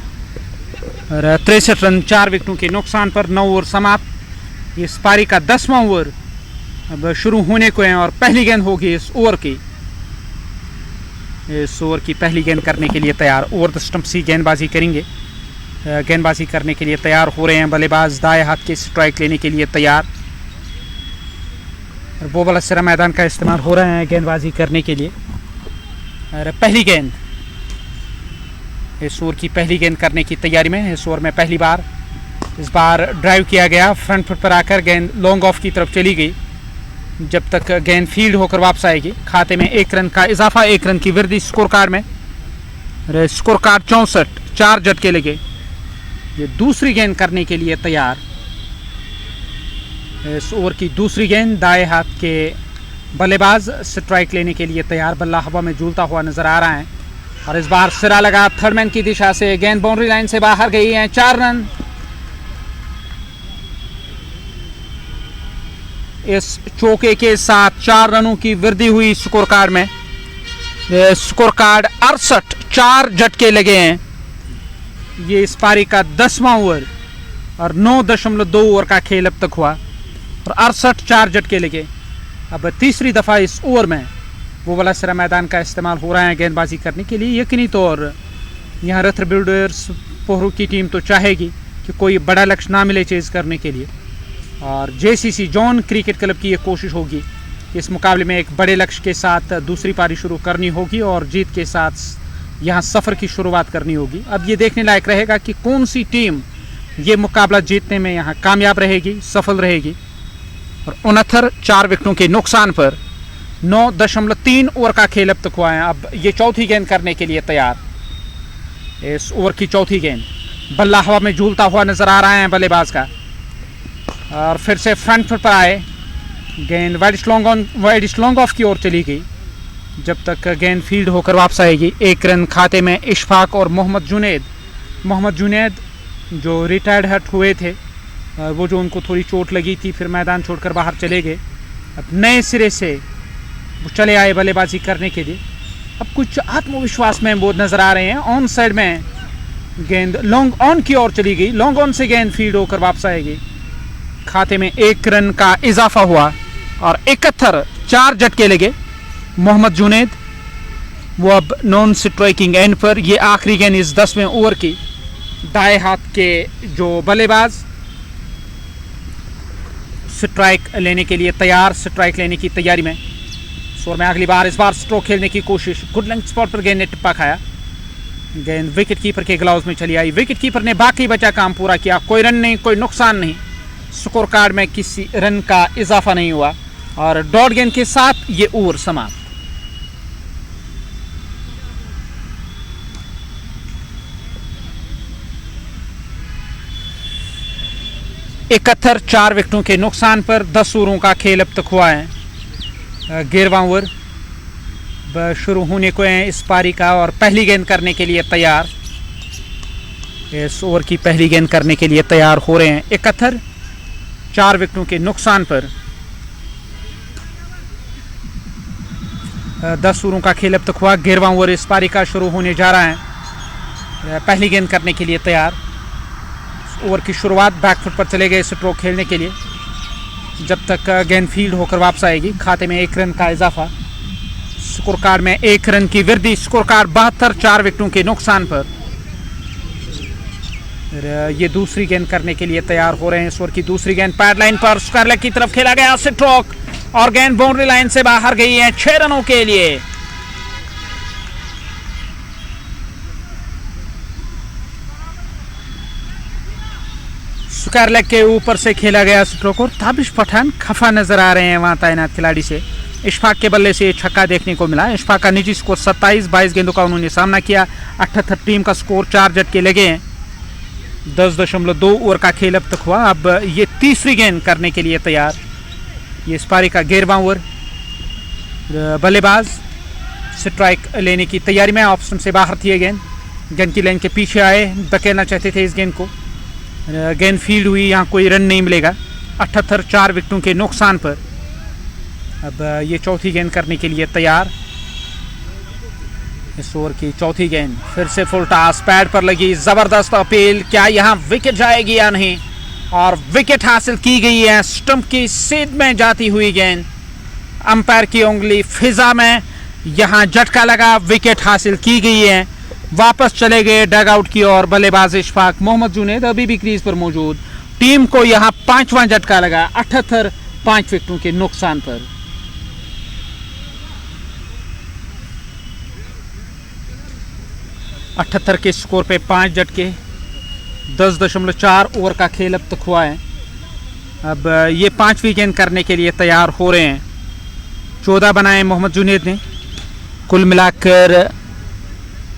और 63 रन 4 विकेटों के नुकसान पर 9 ओवर समाप्त। इस पारी का 10वां ओवर अब शुरू होने को है और पहली गेंद होगी इस ओवर की। इस ओवर की पहली गेंद करने के लिए तैयार, ओवर द स्टंप सी गेंदबाजी करेंगे। गेंदबाजी करने के लिए तैयार हो रहे हैं बल्लेबाज, दाएं हाथ के स्ट्राइक लेने के लिए तैयार। और वो वाला सिरा मैदान का इस्तेमाल हो रहा है गेंदबाजी करने के लिए। और पहली गेंद, इस ओवर की पहली गेंद करने की तैयारी में। इस ओवर में पहली बार इस बार ड्राइव किया गया, फ्रंट फुट पर आकर गेंद लॉन्ग ऑफ की तरफ चली गई। जब तक गेंद फील्ड होकर वापस आएगी खाते में 1 रन का इजाफा, 1 रन की वृद्धि स्कोर कार्ड में। स्कोर कार्ड 64, 4 झटके लगे। ये दूसरी गेंद करने के लिए तैयार। इस ओवर की दूसरी गेंद, दाएं हाथ के बल्लेबाज स्ट्राइक लेने के लिए तैयार। बल्ला हवा में झूलता हुआ नजर आ रहा है और इस बार सिरा लगा थर्ड मैन की दिशा से। गेंद बाउंड्री लाइन से बाहर गई है। 4 रन। इस चौके के साथ 4 रनों की वृद्धि हुई स्कोर कार्ड में। स्कोर कार्ड 68, 4 झटके लगे हैं। ये इस पारी का 10वां ओवर और 9.2 ओवर का खेल अब तक हुआ और 68, 4 झटके लगे। अब तीसरी दफ़ा इस ओवर में वो वाला सिरा मैदान का इस्तेमाल हो रहा है गेंदबाजी करने के लिए। यकीनी तौर यहाँ रथ बिल्डर्स पोहरू की टीम तो चाहेगी कि कोई बड़ा लक्ष्य ना मिले चेज करने के लिए और जेसीसी जॉन क्रिकेट क्लब की ये कोशिश होगी कि इस मुकाबले में एक बड़े लक्ष्य के साथ दूसरी पारी शुरू करनी होगी और जीत के साथ यहाँ सफ़र की शुरुआत करनी होगी। अब ये देखने लायक रहेगा कि कौन सी टीम ये मुकाबला जीतने में यहाँ कामयाब रहेगी, सफल रहेगी। और 69, 4 विकेटों के नुकसान पर 9.3 ओवर का खेल अब तक हुआ है। अब ये चौथी गेंद करने के लिए तैयार। इस ओवर की चौथी गेंद, बल्ला हवा में झूलता हुआ नजर आ रहा है बल्लेबाज का और फिर से फ्रंट फुट पर आए। गेंद वाइड लॉन्ग ऑफ की ओर चली गई। जब तक गेंद फील्ड होकर वापस आएगी 1 रन खाते में। इशफाक और मोहम्मद जुनैद जो रिटायर्ड हट हुए थे, वो जो उनको थोड़ी चोट लगी थी फिर मैदान छोड़कर बाहर चले गए, अब नए सिरे से वो चले आए बल्लेबाजी करने के लिए। अब कुछ आत्मविश्वास में वो नज़र आ रहे हैं। ऑन साइड में गेंद लॉन्ग ऑन की ओर चली गई। लॉन्ग ऑन से गेंद फील्ड होकर वापस आएगी। खाते में 1 रन का इजाफा हुआ और 71, 4 झटके लगे। मोहम्मद जुनैद वो अब नॉन स्ट्राइकिंग एंड पर। ये आखिरी गेंद इस 10वें ओवर की। दाएं हाथ के जो बल्लेबाज स्ट्राइक लेने के लिए तैयार, स्ट्राइक लेने की तैयारी में। स्कोर में अगली बार इस बार स्ट्रोक खेलने की कोशिश। गुड लेंथ स्पॉट पर गेंद ने टिप्पा खाया। गेंद विकेट कीपर के ग्लव्स में चली आई। विकेट कीपर ने बाकी बचा काम पूरा किया। कोई रन नहीं, कोई नुकसान नहीं। स्कोर कार्ड में किसी रन का इजाफा नहीं हुआ और डॉट गेंद के साथ ये ओवर समाप्त। इकहत्तर 4 विकेटों के नुकसान पर 10 ओवरों का खेल अब तक हुआ है। 11वां ओवर शुरू होने को है इस पारी का और पहली गेंद करने के लिए तैयार, इस ओवर की पहली गेंद करने के लिए तैयार हो रहे हैं। 71 4 विकेटों के नुकसान पर 10 ओवरों का खेल अब तक हुआ। 11वां ओवर इस पारी का शुरू होने जा रहा है। पहली गेंद करने के लिए तैयार, ओवर की शुरुआत बैकफुट पर चले गए स्ट्रोक खेलने के लिए। जब तक गेंद फील्ड होकर वापस आएगी खाते में 1 रन का इजाफा। स्कोर कार्ड में 1 रन की वृद्धि। स्कोर कार्ड 72 4 विकेटों के नुकसान पर। ये दूसरी गेंद करने के लिए तैयार हो रहे हैं। इस ओवर की दूसरी गेंद पैड लाइन पर स्क्वायर लेग की तरफ खेला गया स्ट्रोक और गेंद बाउंड्री लाइन से बाहर गई है 6 रनों के लिए। स्क्वायर लेग के ऊपर से खेला गया स्ट्रोक और ताबिश पठान खफा नजर आ रहे हैं वहां तैनात खिलाड़ी से। इशफाक के बल्ले से छक्का देखने को मिला। इशफाक का निजी स्कोर 27, 22 गेंदों का उन्होंने सामना किया। 78 टीम का स्कोर, 4 झटके लगे हैं। 10.2 ओवर का खेल अब तक हुआ। अब ये तीसरी गेंद करने के लिए तैयार। ये इस पारी का 11वां ओवर। बल्लेबाज स्ट्राइक लेने की तैयारी में, ऑप्शन से बाहर थी गेंद। गेंद की लाइन के पीछे आए, धकेलना चाहते थे इस गेंद को। गेंद फील्ड हुई, यहाँ कोई रन नहीं मिलेगा। 78 4 विकेटों के नुकसान पर। अब ये चौथी गेंद करने के लिए तैयार। इस ओवर की चौथी गेंद फिर से फुल टॉस, पैड पर लगी जबरदस्त अपील। क्या यहाँ विकेट जाएगी या नहीं? और विकेट हासिल की गई है। स्टंप की सीध में जाती हुई गेंद, अंपायर की उंगली फिजा में, यहाँ झटका लगा, विकेट हासिल की गई है। वापस चले गए डग आउट की ओर बल्लेबाज इशफाक। मोहम्मद जुनैद अभी भी क्रीज पर मौजूद। टीम को यहाँ 5वां झटका लगा। 78 5 विकेटों के नुकसान पर। अठहत्तर के स्कोर पे 5 झटके। 10.4 ओवर का खेल अब तक हुआ है। अब ये 5वीं गेंद करने के लिए तैयार हो रहे हैं। 14 बनाए मोहम्मद जुनैद ने। कुल मिलाकर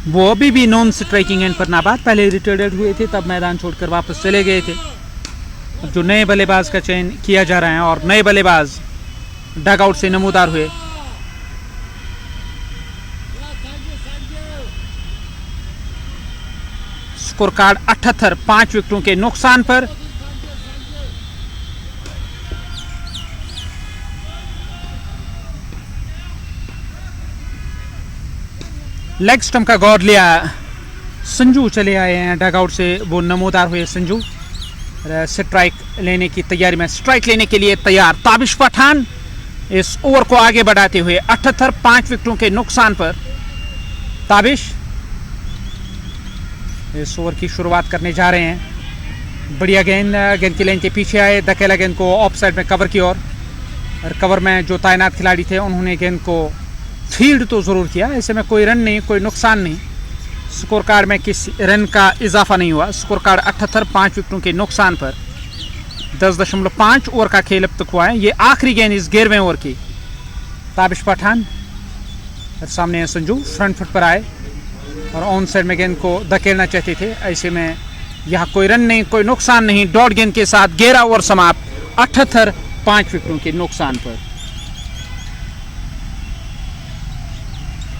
वो अभी भी नॉन स्ट्राइकिंग एंड पर नाबाद, पहले रिटायर्ड हुए थे तब मैदान छोड़कर वापस चले गए थे। अब जो नए बल्लेबाज का चयन किया जा रहा है और नए बल्लेबाज डग आउट से नमूदार हुए। स्कोर कार्ड 78 5 विकेटों के नुकसान पर। लेग स्टंप का गौर लिया। संजू चले आए हैं डग आउट से, वो नमूदार हुए संजू। स्ट्राइक लेने की तैयारी में, स्ट्राइक लेने के लिए तैयार ताबिश पठान इस ओवर को आगे बढ़ाते हुए। 78 5 विकेटों के नुकसान पर ताबिश इस ओवर की शुरुआत करने जा रहे हैं। बढ़िया गेंद, गेंद की लाइन के पीछे आए, धकेला गेंद को ऑफ साइड में कवर की ओर। और कवर में जो तैनात खिलाड़ी थे उन्होंने गेंद को फील्ड तो ज़रूर किया। ऐसे में कोई रन नहीं, कोई नुकसान नहीं। स्कोर कार्ड में किसी रन का इजाफा नहीं हुआ। स्कोर कार्ड 78 5 विकेटों के नुकसान पर। 10.5 ओवर का खेल अब तक हुआ है। ये आखिरी गेंद इस 11वें ओवर की। ताबिश पठान और सामने है संजू, फ्रंट फुट पर आए और ऑन साइड में गेंद को धकेलना चाहते थे। ऐसे में यहाँ कोई रन नहीं, कोई नुकसान नहीं। डॉट गेंद के साथ 11 ओवर समाप्त। 78 5 विकेटों के नुकसान पर।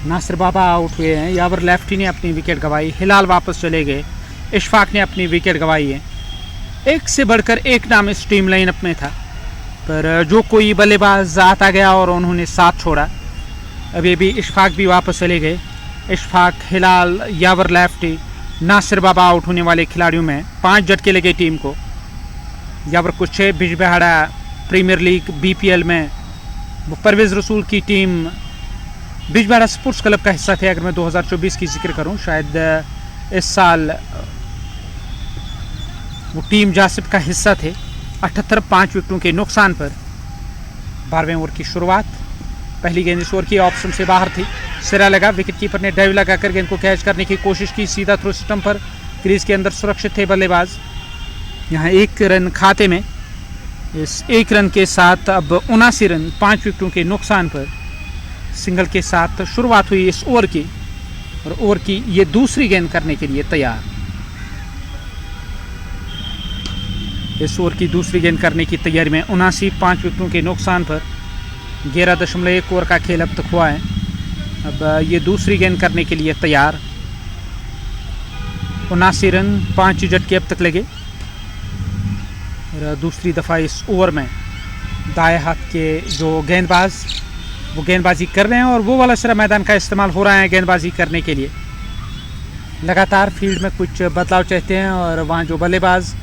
नासिर बाबा आउट हुए हैं। यावर लेफ्टी ने अपनी विकेट गंवाई। हिलाल वापस चले गए। इशफाक ने अपनी विकेट गंवाई है। एक से बढ़कर एक नाम इस टीम लाइनअप में था, पर जो कोई बल्लेबाज आता गया और उन्होंने साथ छोड़ा। अभी भी इशफाक भी वापस चले गए। इशफाक, हिलाल, यावर लेफ्टी, नासिर बाबा आउट होने वाले खिलाड़ियों में 5 झटके लगे टीम को। यावर कुछ बिजबेहाड़ा प्रीमियर लीग BPL में वो परवेज़ रसूल की टीम बिजबेहाड़ा स्पोर्ट्स क्लब का हिस्सा थे। अगर मैं 2024 की जिक्र करूं, शायद इस साल वो टीम जासिब का हिस्सा थे। 78 5 विकेटों के नुकसान पर। 12वें ओवर की शुरुआत। पहली गेंद इस ओवर की ऑप्शन से बाहर थी, सिरा लगा। विकेट कीपर ने डाइव लगाकर गेंद को कैच करने की कोशिश की। सीधा थ्रो स्टंप पर, क्रीज के अंदर सुरक्षित थे बल्लेबाज। यहाँ 1 रन खाते में। इस 1 रन के साथ अब 79 रन 5 विकेटों के नुकसान पर सिंगल के साथ शुरुआत हुई इस ओवर की, और ओवर की ये दूसरी गेंद करने के लिए तैयार। इस ओवर की दूसरी गेंद करने की तैयारी में 79 5 विकेटों के नुकसान पर 11.1 ओवर का खेल अब तक हुआ है। अब ये दूसरी गेंद करने के लिए तैयार। 79 रन 5 झटके अब तक लगे, और दूसरी दफ़ा इस ओवर में दाएं हाथ के जो गेंदबाज वो गेंदबाजी कर रहे हैं, और वो वाला सिरा मैदान का इस्तेमाल हो रहा है गेंदबाजी करने के लिए। लगातार फील्ड में कुछ बदलाव चाहते हैं, और वहाँ जो बल्लेबाज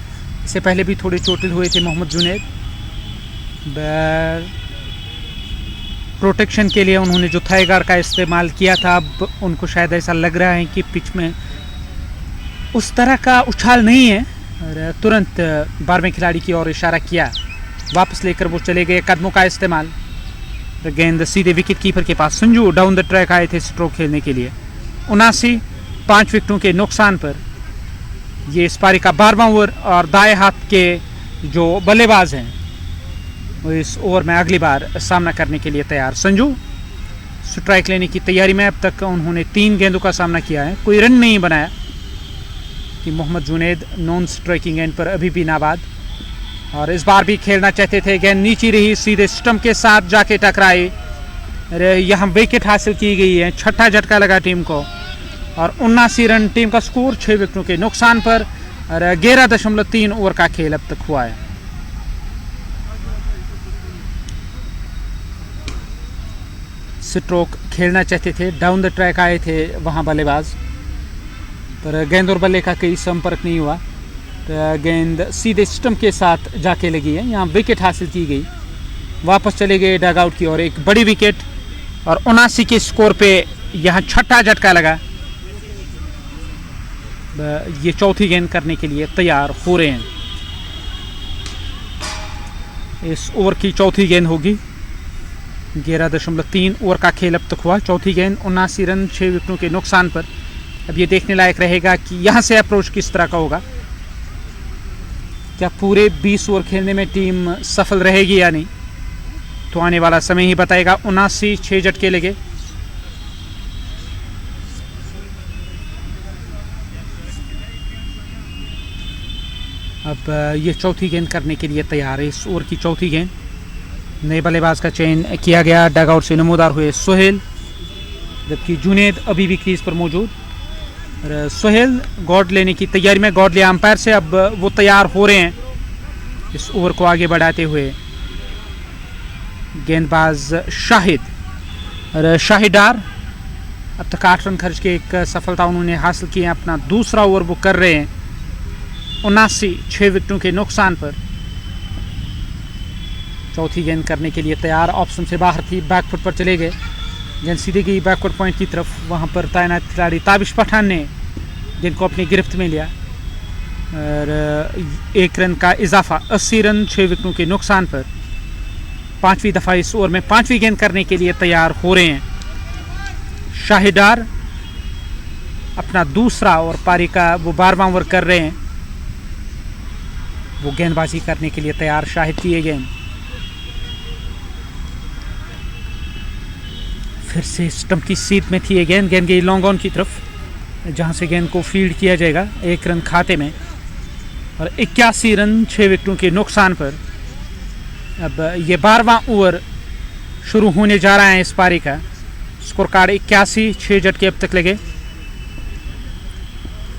इससे पहले भी थोड़े चोटिल हुए थे मोहम्मद जुनैद, प्रोटेक्शन के लिए उन्होंने जो थाईगार का इस्तेमाल किया था, अब उनको शायद ऐसा लग रहा है कि पिच में उस तरह का उछाल नहीं है, और तुरंत 12वें खिलाड़ी की ओर इशारा किया, वापस लेकर वो चले गए कदमों का इस्तेमाल। गेंद सीधे विकेट कीपर के पास। संजू डाउन द ट्रैक आए थे स्ट्रोक खेलने के लिए। 79 5 विकेटों के नुकसान पर ये इस पारी का 12वां ओवर, और दाएं हाथ के जो बल्लेबाज हैं वो इस ओवर में अगली बार सामना करने के लिए तैयार। संजू स्ट्राइक लेने की तैयारी में। अब तक उन्होंने 3 गेंदों का सामना किया है, कोई रन नहीं बनाया कि Mohammad Junaid non striking end पर अभी भी नाबाद, और इस बार भी खेलना चाहते थे। गेंद नीचे रही, सीधे स्टंप के साथ जाके टकराई, यहाँ विकेट हासिल की गई है। 6ठा झटका लगा टीम को, और 79 रन टीम का स्कोर 6 विकेटों के नुकसान पर, और 11.3 ओवर का खेल अब तक हुआ है। स्ट्रोक खेलना चाहते थे, डाउन द ट्रैक आए थे वहाँ बल्लेबाज, पर गेंद और बल्ले का कोई संपर्क नहीं हुआ। गेंद सीधे स्टंप के साथ जाके लगी है, यहाँ विकेट हासिल की गई। वापस चले गए डग आउट की ओर, एक बड़ी विकेट, और 79 के स्कोर पे यहाँ 6ठा झटका लगा। ये चौथी गेंद करने के लिए तैयार हो रहे हैं। इस ओवर की चौथी गेंद होगी। 11.3 ओवर का खेल अब तक हुआ। चौथी गेंद 79 रन 6 विकेटों के नुकसान पर। अब ये देखने लायक रहेगा कि यहाँ से अप्रोच किस तरह का होगा। क्या पूरे 20 ओवर खेलने में टीम सफल रहेगी या नहीं, तो आने वाला समय ही बताएगा। 79 6 झटके लगे। अब ये चौथी गेंद करने के लिए तैयार है। इस ओवर की चौथी गेंद। नए बल्लेबाज का चयन किया गया। डग आउट से नमूदार हुए सोहेल, जबकि जुनैद अभी भी क्रीज पर मौजूद। और सोहेल गॉड लेने की तैयारी में, गॉड लिया अंपायर से, अब वो तैयार हो रहे हैं इस ओवर को आगे बढ़ाते हुए। गेंदबाज शाहिद, और शाहिदार अब तक 8 रन खर्च के एक सफलता उन्होंने हासिल की है। अपना दूसरा ओवर वो कर रहे हैं 79 6 विकेटों के नुकसान पर। चौथी गेंद करने के लिए तैयार। ऑप्शन से बाहर थी, बैकफुट पर चले गए। गेंद सीधे गई बैकवर्ड पॉइंट की तरफ। वहाँ पर तैनात खिलाड़ी ताबिश पठान ने गेंद को अपनी गिरफ्त में लिया, और 1 रन का इजाफा। 80 रन 6 विकेटों के नुकसान पर 5वीं दफ़ा इस ओवर में 5वीं गेंद करने के लिए तैयार हो रहे हैं। शाहिदार अपना दूसरा और पारी का वो 12वां ओवर कर रहे हैं। वो गेंदबाजी करने के लिए तैयार। शाहिद की ये गेंद फिर से स्टंप की सीध में थी। ये गेंद गई लॉन्ग ऑन की तरफ, जहां से गेंद को फील्ड किया जाएगा। 1 रन खाते में, और 81 रन 6 विकेटों के नुकसान पर। अब ये 12वां ओवर शुरू होने जा रहा है इस पारी का। स्कोर कार्ड 81 6 झटके अब तक लगे।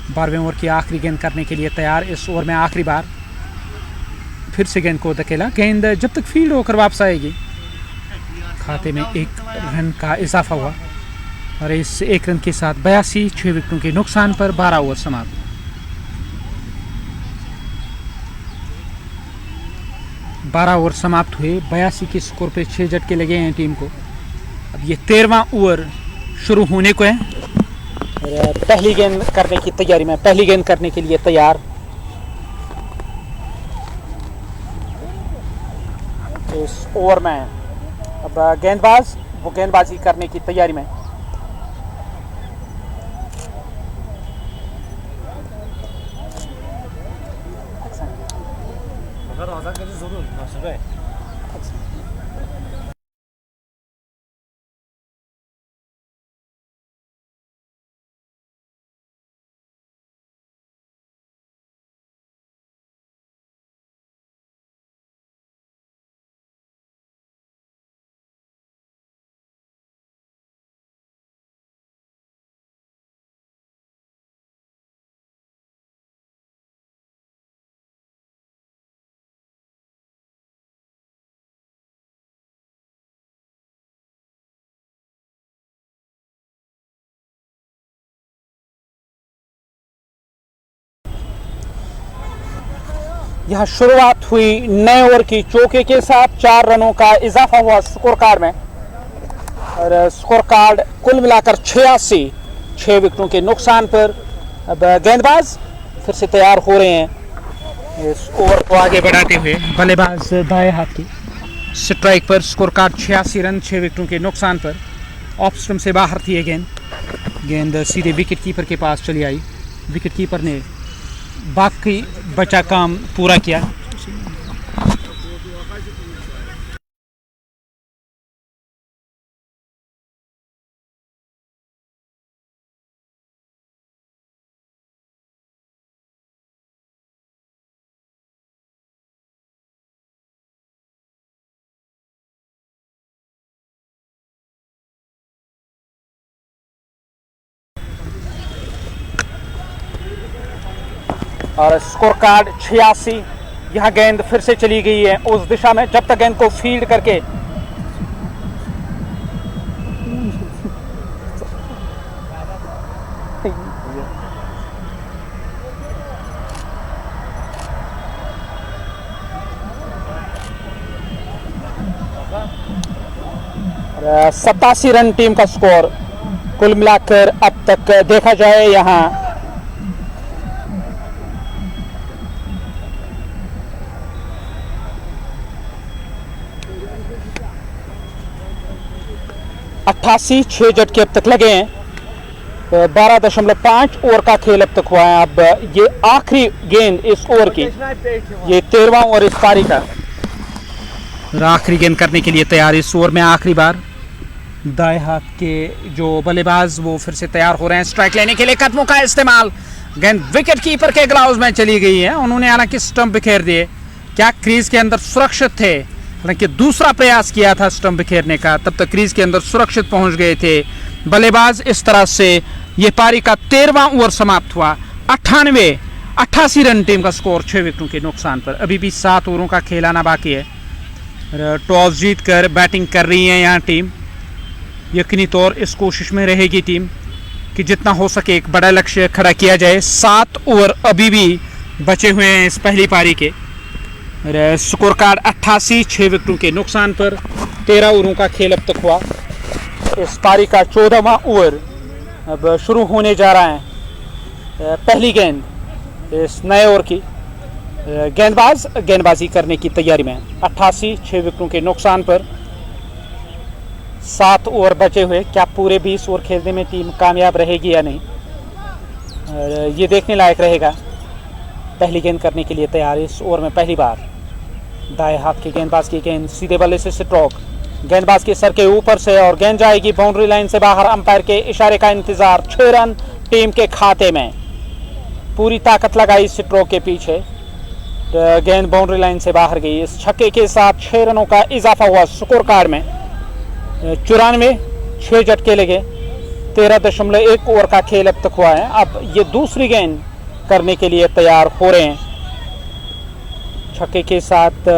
12वें ओवर की आखिरी गेंद करने के लिए तैयार। इस ओवर में आखिरी बार फिर से गेंद को धकेला। गेंद जब तक फील्ड होकर वापस आएगी, खाते में 1 रन का इजाफा हुआ, और इस 1 रन के साथ 82 6 विकेटों के नुकसान पर 12 ओवर समाप्त। बारह ओवर समाप्त हुए। 82 के स्कोर पे 6 झटके लगे हैं टीम को। अब ये 13वां ओवर शुरू होने को है। पहली गेंद करने की तैयारी में, पहली गेंद करने के लिए तैयार। इस ओवर में अब गेंदबाज वो गेंदबाजी करने की तैयारी में। यह शुरुआत हुई नए ओवर की चौके के साथ। 4 रनों का इजाफा हुआ स्कोर कार्ड में और स्कोर कार्ड कुल मिलाकर 86, 6 विकेटों के नुकसान पर। अब गेंदबाज फिर से तैयार हो रहे हैं इस ओवर को आगे बढ़ाते हुए। बल्लेबाज दाएं हाथ की स्ट्राइक पर, स्कोर कार्ड 86 रन 6 विकेटों के नुकसान पर। ऑफ स्टंप से बाहर थी ये गेंद सीधे विकेट कीपर के पास चली आई। विकेट कीपर ने बाकी बचा काम पूरा किया। और स्कोर कार्ड 86। यह गेंद फिर से चली गई है उस दिशा में, जब तक गेंद को फील्ड करके और 87 रन टीम का स्कोर कुल मिलाकर अब तक देखा जाए। यहां 88, 6 झटके अब तक लगे हैं। 12.5 ओवर का खेल अब तक हुआ है। अब ये आखिरी गेंद इस ओवर की, ये 13वां ओवर इस पारी का। आखिरी गेंद करने के लिए तैयार इस ओवर में आखिरी बार। दाएं हाथ के जो बल्लेबाज वो फिर से तैयार हो रहे हैं स्ट्राइक लेने के लिए। कदमों का इस्तेमाल, गेंद विकेट कीपर के ग्लव्स में चली गई है। उन्होंने हालांकि स्टंप बिखेर दिए, क्या क्रीज के अंदर सुरक्षित थे। हालांकि दूसरा प्रयास किया था स्टंप बिखेरने का, तब तक क्रीज के अंदर सुरक्षित पहुंच गए थे बल्लेबाज। इस तरह से ये पारी का 13वां ओवर समाप्त हुआ। 88 रन टीम का स्कोर 6 विकेटों के नुकसान पर। अभी भी 7 ओवरों का खेल आना बाकी है। टॉस जीतकर बैटिंग कर रही है यहाँ टीम। यकीनी तौर इस कोशिश में रहेगी टीम कि जितना हो सके एक बड़ा लक्ष्य खड़ा किया जाए। 7 ओवर अभी भी बचे हुए हैं इस पहली पारी के। स्कोर कार्ड 88, 6 विकेटों के नुकसान पर। 13 ओवरों का खेल अब तक हुआ। इस पारी का 14वां ओवर अब शुरू होने जा रहा है। पहली गेंद इस नए ओवर की। गेंदबाज गेंदबाजी करने की तैयारी में। 88, 6 विकेटों के नुकसान पर। 7 ओवर बचे हुए। क्या पूरे 20 ओवर खेलने में टीम कामयाब रहेगी या नहीं, ये देखने लायक रहेगा। पहली गेंद करने के लिए तैयार इस ओवर में पहली बार। दाएं हाथ के गेंदबाज की गेंद सीधे बल्ले से स्ट्रोक, गेंदबाज के सर के ऊपर से और गेंद जाएगी बाउंड्री लाइन से बाहर। अंपायर के इशारे का इंतजार। 6 रन टीम के खाते में। पूरी ताकत लगाई स्ट्रोक के पीछे, गेंद बाउंड्री लाइन से बाहर गई। इस छक्के के साथ 6 रनों का इजाफा हुआ स्कोर कार्ड में। 94, 6 झटके लगे। 13.1 ओवर का खेल अब तक हुआ है। अब ये दूसरी गेंद करने के लिए तैयार हो रहे हैं। छक्के के साथ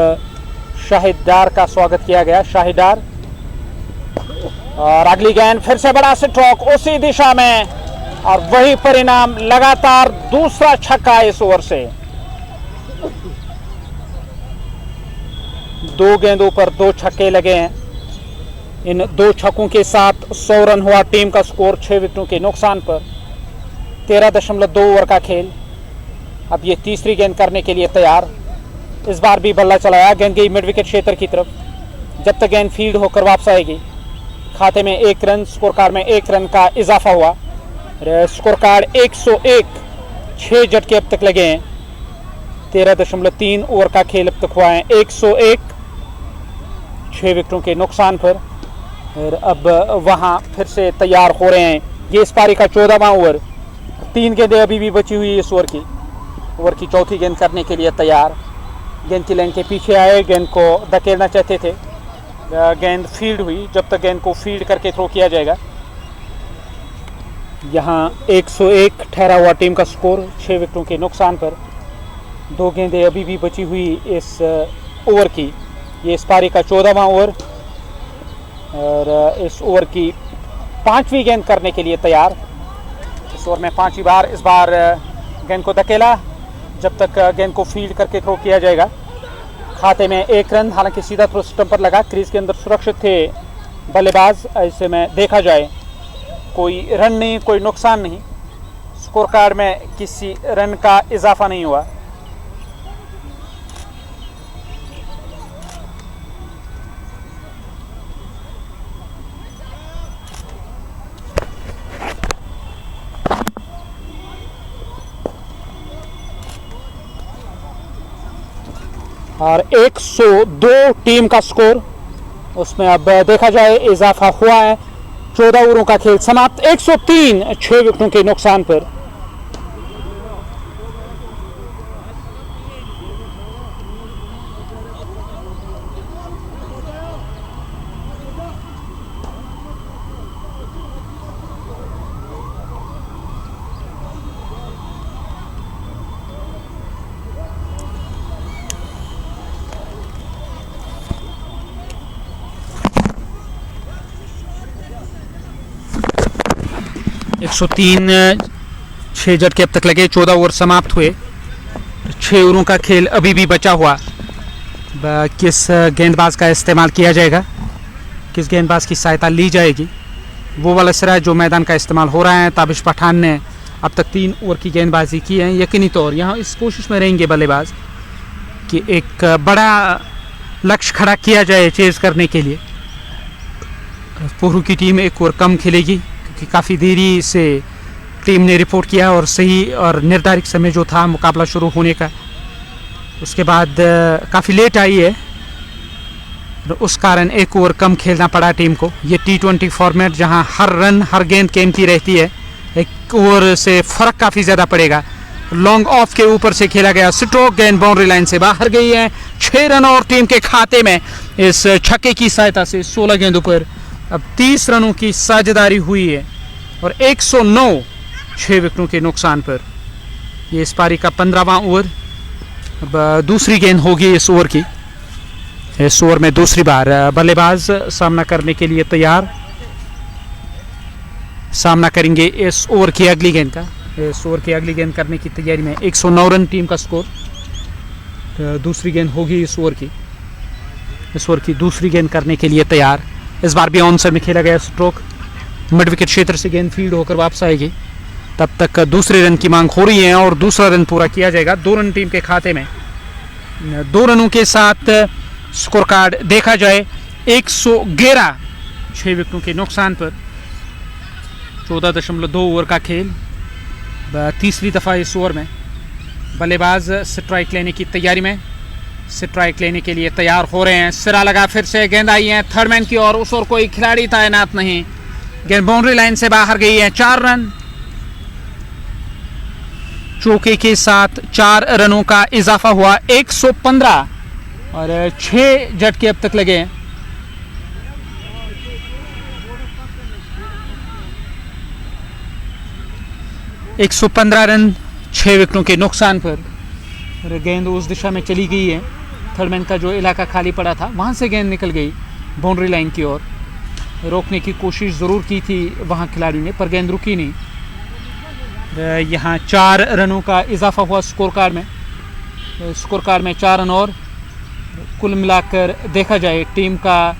शाहिद डार का स्वागत किया गया। शाहिद डार और अगली गेंद फिर से बड़ा स्ट्रोक उसी दिशा में और वही परिणाम। लगातार दूसरा छक्का इस ओवर से। 2 गेंदों पर 2 छक्के लगे हैं। इन 2 छक्कों के साथ 100 रन हुआ टीम का स्कोर 6 विकेटों के नुकसान पर। 13.2 ओवर का खेल। अब ये तीसरी गेंद करने के लिए तैयार। इस बार भी बल्ला चलाया, गेंद गई मिड विकेट क्षेत्र की तरफ। जब तक गेंद फील्ड होकर वापस आएगी। खाते में 1 रन, स्कोर कार्ड में 1 रन का इजाफा हुआ। स्कोर कार्ड 101, 6 झटके अब तक लगे हैं। 13.3 ओवर का खेल अब तक हुआ है। 101, 6 विकेटों के नुकसान पर। और अब वहां फिर से तैयार हो रहे हैं। ये इस पारी का 14वां ओवर। 3 गेंदें अभी भी बची हुई है इस ओवर की। ओवर की चौथी गेंद करने के लिए तैयार। गेंद की लाइन के पीछे आए, गेंद को धकेलना चाहते थे। गेंद फील्ड हुई। जब तक गेंद को फील्ड करके थ्रो किया जाएगा। यहाँ 101 ठहरा हुआ टीम का स्कोर 6 विकेटों के नुकसान पर। 2 गेंदें अभी भी बची हुई इस ओवर की। ये इस पारी का 14वां ओवर और इस ओवर की 5वीं गेंद करने के लिए तैयार। इस ओवर में 5वीं बार। इस बार गेंद को धकेला। जब तक गेंद को फील्ड करके थ्रो किया जाएगा। खाते में 1 रन। हालांकि सीधा थ्रो स्टंप पर लगा। क्रीज के अंदर सुरक्षित थे बल्लेबाज। ऐसे में देखा जाए कोई रन नहीं, कोई नुकसान नहीं। स्कोर कार्ड में किसी रन का इजाफा नहीं हुआ। और 102 टीम का स्कोर। उसमें अब देखा जाए इजाफा हुआ है। 14 ओवरों का खेल समाप्त। 103, 6 विकेटों के नुकसान पर। एक 103, 6 झटके अब तक लगे। 14 ओवर समाप्त हुए। 6 ओवरों का खेल अभी भी बचा हुआ। किस गेंदबाज का इस्तेमाल किया जाएगा, किस गेंदबाज की सहायता ली जाएगी, वो वाला सिरा जो मैदान का इस्तेमाल हो रहा है। ताबिश पठान ने अब तक 3 ओवर की गेंदबाजी की है। यकीनी तौर यहाँ इस कोशिश में रहेंगे बल्लेबाज कि एक बड़ा लक्ष्य खड़ा किया जाए चेज करने के लिए। पोरू की टीम 1 ओवर कम खेलेगी क्योंकि काफ़ी देरी से टीम ने रिपोर्ट किया और सही और निर्धारित समय जो था मुकाबला शुरू होने का, उसके बाद काफ़ी लेट आई है। उस कारण 1 ओवर कम खेलना पड़ा टीम को। ये T20 फॉर्मेट जहां हर रन हर गेंद कीमती रहती है। 1 ओवर से फ़र्क काफ़ी ज़्यादा पड़ेगा। लॉन्ग ऑफ के ऊपर से खेला गया स्ट्रोक, गेंद बाउंड्री लाइन से बाहर गई है। 6 रन और टीम के खाते में इस छक्के की सहायता से 16 गेंदों पर अब 30 रनों की साझेदारी हुई है और 109, 6 विकेटों के नुकसान पर। ये इस पारी का 15वां ओवर। अब दूसरी गेंद होगी इस ओवर की। इस ओवर में दूसरी बार बल्लेबाज सामना करने के लिए तैयार। सामना करेंगे इस ओवर की अगली गेंद का। इस ओवर की अगली गेंद करने की तैयारी में 109 रन टीम का स्कोर। दूसरी गेंद होगी इस ओवर की। इस ओवर की दूसरी गेंद करने के लिए तैयार। इस बार भी ऑन साइड में खेला गया स्ट्रोक। मिड विकेट क्षेत्र से गेंद फील्ड होकर वापस आएगी। तब तक दूसरे रन की मांग हो रही है और दूसरा रन पूरा किया जाएगा। 2 रन टीम के खाते में। 2 रनों के साथ स्कोर कार्ड देखा जाए 111, 6 विकेटों के नुकसान पर। 14.2 ओवर का खेल। तीसरी दफ़ा इस ओवर में बल्लेबाज स्ट्राइक लेने की तैयारी में। स्ट्राइक लेने के लिए तैयार हो रहे हैं। सिरा लगा, फिर से गेंद आई है थर्ड मैन की ओर। उस ओर कोई खिलाड़ी तैनात नहीं। गेंद बाउंड्री लाइन से बाहर गई है। 4 रन। चौके के साथ 4 रनों का इजाफा हुआ। 115 और 6 झटके अब तक लगे हैं। एक 115 रन 6 विकेटों के नुकसान पर। गेंद उस दिशा में चली गई है। थर्डमैन का जो इलाका खाली पड़ा था वहां से गेंद निकल गई बाउंड्री लाइन की ओर। रोकने की कोशिश ज़रूर की थी वहां खिलाड़ी ने, पर गेंद रुकी नहीं। यहाँ 4 रनों का इजाफा हुआ स्कोर कार्ड में। स्कोर कार्ड में 4 रन और कुल मिलाकर देखा जाए टीम का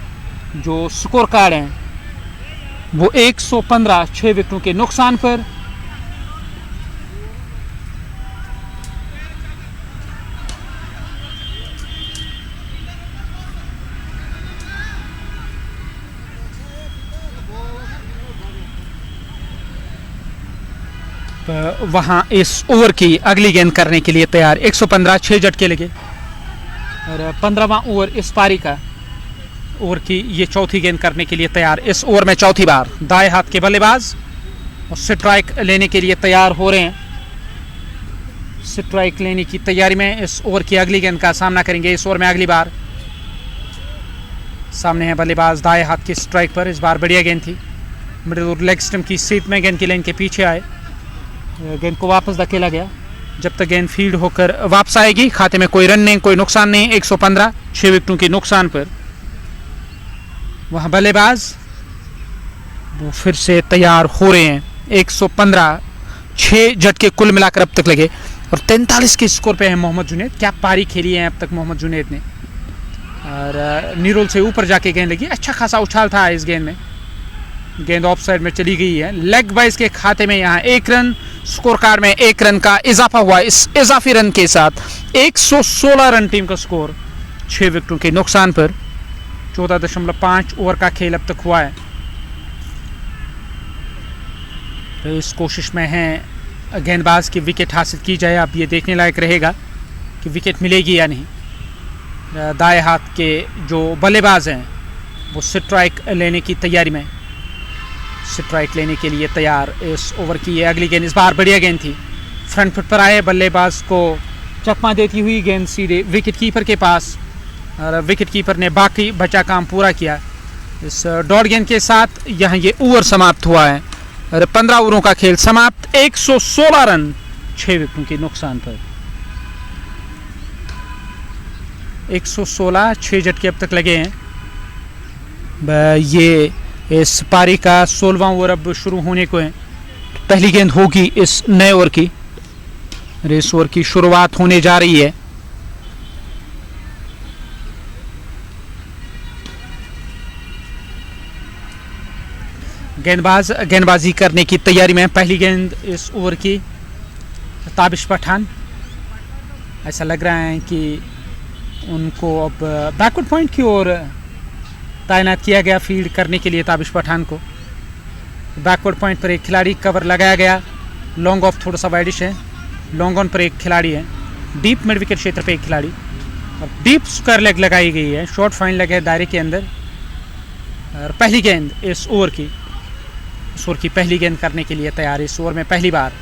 जो स्कोर कार्ड है वो 115, 6 विकेटों के नुकसान पर। अब वहाँ इस ओवर की अगली गेंद करने के लिए तैयार। 115 6 झटके लगे और 15वां ओवर इस पारी का ओवर की ये चौथी गेंद करने के लिए तैयार। इस ओवर में चौथी बार दाएं हाथ के बल्लेबाज और स्ट्राइक लेने के लिए तैयार हो रहे हैं। स्ट्राइक लेने की तैयारी में इस ओवर की अगली गेंद का सामना करेंगे। इस ओवर में अगली बार सामने है बल्लेबाज दाएं हाथ की स्ट्राइक पर। इस बार बढ़िया गेंद थी, मिडिल लेग स्टंप की सीट में गेंद की लाइन के पीछे आए, गेंद को वापस धकेला गया। जब तक गेंद फील्ड होकर वापस आएगी खाते में कोई रन नहीं, कोई नुकसान नहीं। 115 6 विकेटों के नुकसान पर वहां बल्लेबाज वो फिर से तैयार हो रहे हैं। 115 6 झटके कुल मिलाकर अब तक लगे और 43 के स्कोर पे है मोहम्मद जुनैद। क्या पारी खेली है अब तक मोहम्मद जुनैद ने, और नीरोल से ऊपर जाके गेंद लगी। अच्छा खासा उछाल था इस गेंद में, गेंद ऑफ साइड में चली गई है। लेग बाइज के खाते में यहाँ 1 रन, स्कोर कार्ड में 1 रन का इजाफा हुआ। इस इजाफी रन के साथ 116 रन टीम का स्कोर 6 विकेटों के नुकसान पर। 14.5 ओवर का खेल अब तक हुआ है। तो इस कोशिश में है गेंदबाज की विकेट हासिल की जाए। अब ये देखने लायक रहेगा कि विकेट मिलेगी या नहीं। दाएं हाथ के जो बल्लेबाज हैं वो स्ट्राइक लेने की तैयारी में, स्ट्राइक लेने के लिए तैयार। इस ओवर की ये अगली गेंद, इस बार बढ़िया गेंद थी, फ्रंट फुट पर आए, बल्लेबाज को चकमा देती हुई गेंद सीधे विकेट कीपर के पास, और विकेट कीपर ने बाकी बचा काम पूरा किया। इस डॉट गेंद के साथ यहाँ ये ओवर समाप्त हुआ है और 15 ओवरों का खेल समाप्त। 116 रन 6 विकेटों के नुकसान पर। 116 6 झटके अब तक लगे हैं। ये इस पारी का 16वां ओवर अब शुरू होने को है। पहली गेंद होगी इस नए ओवर की, इस ओवर की शुरुआत होने जा रही है। गेंदबाज गेंदबाजी करने की तैयारी में। पहली गेंद इस ओवर की ताबिश पठान, ऐसा लग रहा है कि उनको अब बैकवर्ड पॉइंट की ओर तैनात किया गया फील्ड करने के लिए। ताबिश पठान को बैकवर्ड पॉइंट पर एक खिलाड़ी, कवर लगाया गया, लॉन्ग ऑफ थोड़ा सा वाइडिश है, लॉन्ग ऑन पर एक खिलाड़ी है, डीप मिड विकेट क्षेत्र पर एक खिलाड़ी, और डीप स्क्वायर लेग लगाई गई है, शॉर्ट फाइन लगे दायरे के अंदर। और पहली गेंद इस ओवर की, इस ओवर की पहली गेंद करने के लिए तैयार। इस ओवर में पहली बार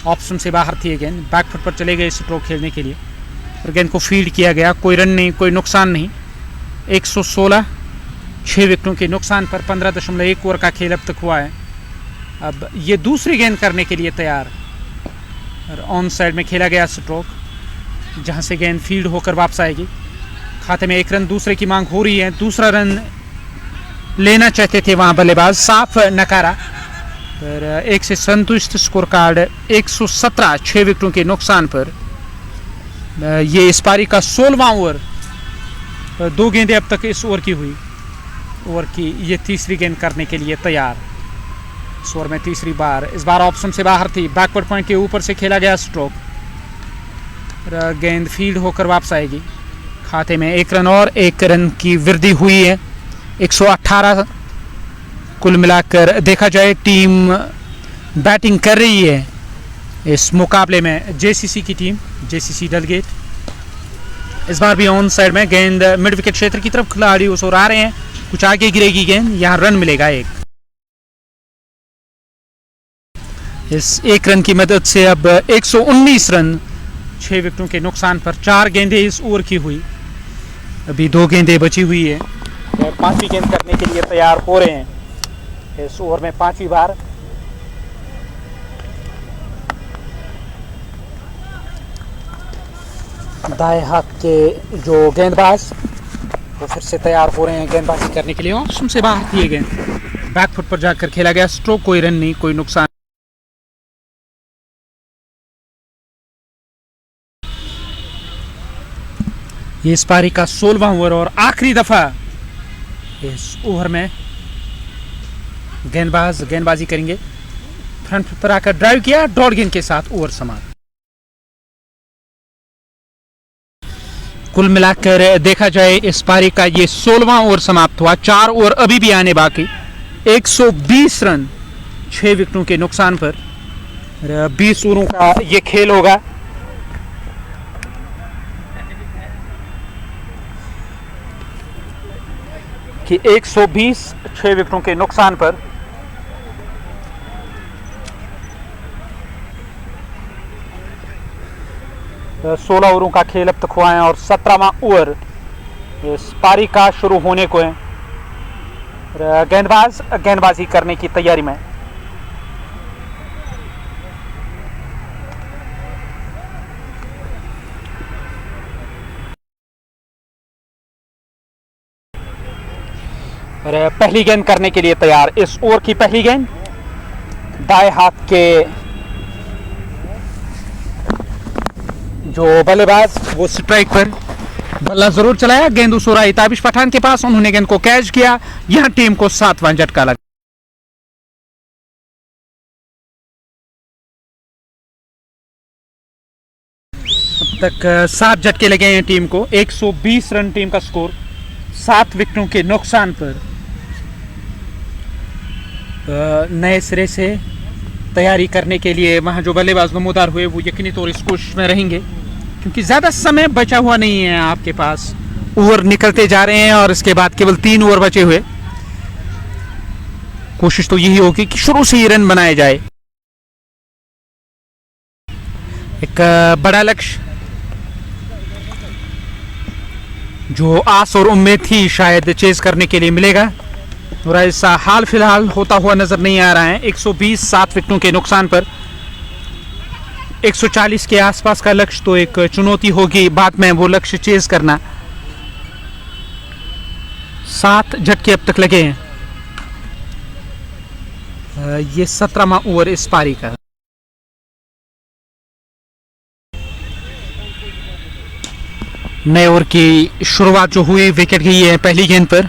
ऑप्शन से बाहर थी ये गेंद, बैक फुट पर चले गए स्ट्रोक खेलने के लिए और गेंद को फील्ड किया गया। कोई रन नहीं, कोई नुकसान नहीं। 116 6 विकेटों के नुकसान पर 15.1 ओवर का खेल अब तक हुआ है। अब ये दूसरी गेंद करने के लिए तैयार और ऑन साइड में खेला गया स्ट्रोक, जहां से गेंद फील्ड होकर वापस आएगी। खाते में 1 रन दूसरे की मांग हो रही है। दूसरा रन लेना चाहते थे वहां बल्लेबाज, साफ नकारा, पर 1 से संतुष्ट। स्कोर कार्ड 117 6 विकेटों के नुकसान पर। ये इस पारी का 16वां ओवर। 2 गेंदें अब तक इस ओवर की हुई। ओवर की ये तीसरी गेंद करने के लिए तैयार। इस ओवर में तीसरी बार, इस बार ऑप्शन से बाहर थी, बैकवर्ड पॉइंट के ऊपर से खेला गया स्ट्रोक, गेंद फील्ड होकर वापस आएगी। खाते में 1 रन और 1 रन की वृद्धि हुई है। 118 कुल मिलाकर देखा जाए टीम बैटिंग कर रही है इस मुकाबले में। जेसीसी की टीम, जेसीसी डलगेट, इस बार भी ऑन साइड में गेंद मिड विकेट क्षेत्र की तरफ खिलाड़ी उस ओर आ रहे हैं, कुछ आगे गिरेगी गेंद, यहाँ रन मिलेगा 1। इस 1 रन की मदद से अब 119 रन 6 विकेटों के नुकसान पर। 4 गेंदें इस ओवर की हुई, अभी 2 गेंदें बची हुई है और 5वीं गेंद करने के लिए तैयार हो रहे हैं। इस ओवर में 5वीं बार दाएं हाथ के जो गेंदबाज वो फिर से तैयार हो रहे हैं गेंदबाजी करने के लिए। ऑप्शन से बाहर थी गेंद, बैक फुट पर जाकर खेला गया स्ट्रोक, कोई रन नहीं, कोई नुकसान। ये इस पारी का 16वां ओवर और आखिरी दफा इस ओवर में गेंदबाज गेंदबाजी करेंगे। फ्रंट पर आकर ड्राइव किया, डॉट गेंद के साथ ओवर समाप्त। कुल मिलाकर देखा जाए इस पारी का ये 16वां ओवर समाप्त हुआ। 4 ओवर अभी भी आने बाकी। 120 रन 6 विकेटों के नुकसान पर 20 ओवरों का ये खेल होगा। कि 120 6 विकेटों के नुकसान पर तो 16 ओवरों का खेल अब तक हुआ है और 17वां ओवर इस पारी का शुरू होने को है। गेंदबाज गेंदबाजी करने की तैयारी में। और पहली गेंद करने के लिए तैयार। इस ओवर की पहली गेंद दाएं हाथ के जो बल्लेबाज वो स्ट्राइक पर बल्ला जरूर चलाया। गेंद उस ओर आई ताबिश पठान के पास, उन्होंने गेंद को कैच किया। यहां टीम को 7वां झटका लगा। अब तक 7 झटके लगे हैं टीम को। 120 रन टीम का स्कोर 7 विकेटों के नुकसान पर। नए सिरे से तैयारी करने के लिए वहां जो बल्लेबाज नमोदार हुए वो यकीनी तौर इस कोशिश में रहेंगे, क्योंकि ज्यादा समय बचा हुआ नहीं है आपके पास। ओवर निकलते जा रहे हैं और इसके बाद केवल 3 ओवर बचे हुए। कोशिश तो यही होगी कि शुरू से ही रन बनाए जाए। एक बड़ा लक्ष्य जो आस और उम्मीद थी शायद चेज करने के लिए मिलेगा, और ऐसा हाल फिलहाल होता हुआ नजर नहीं आ रहा है। 120 7 विकेटों के नुकसान पर 140 के आसपास का लक्ष्य तो एक चुनौती होगी बाद में वो लक्ष्य चेज करना। 7 झटके अब तक लगे हैं। ये 17वां ओवर इस पारी का। नए ओवर की शुरुआत जो हुई, विकेट गई है पहली गेंद पर।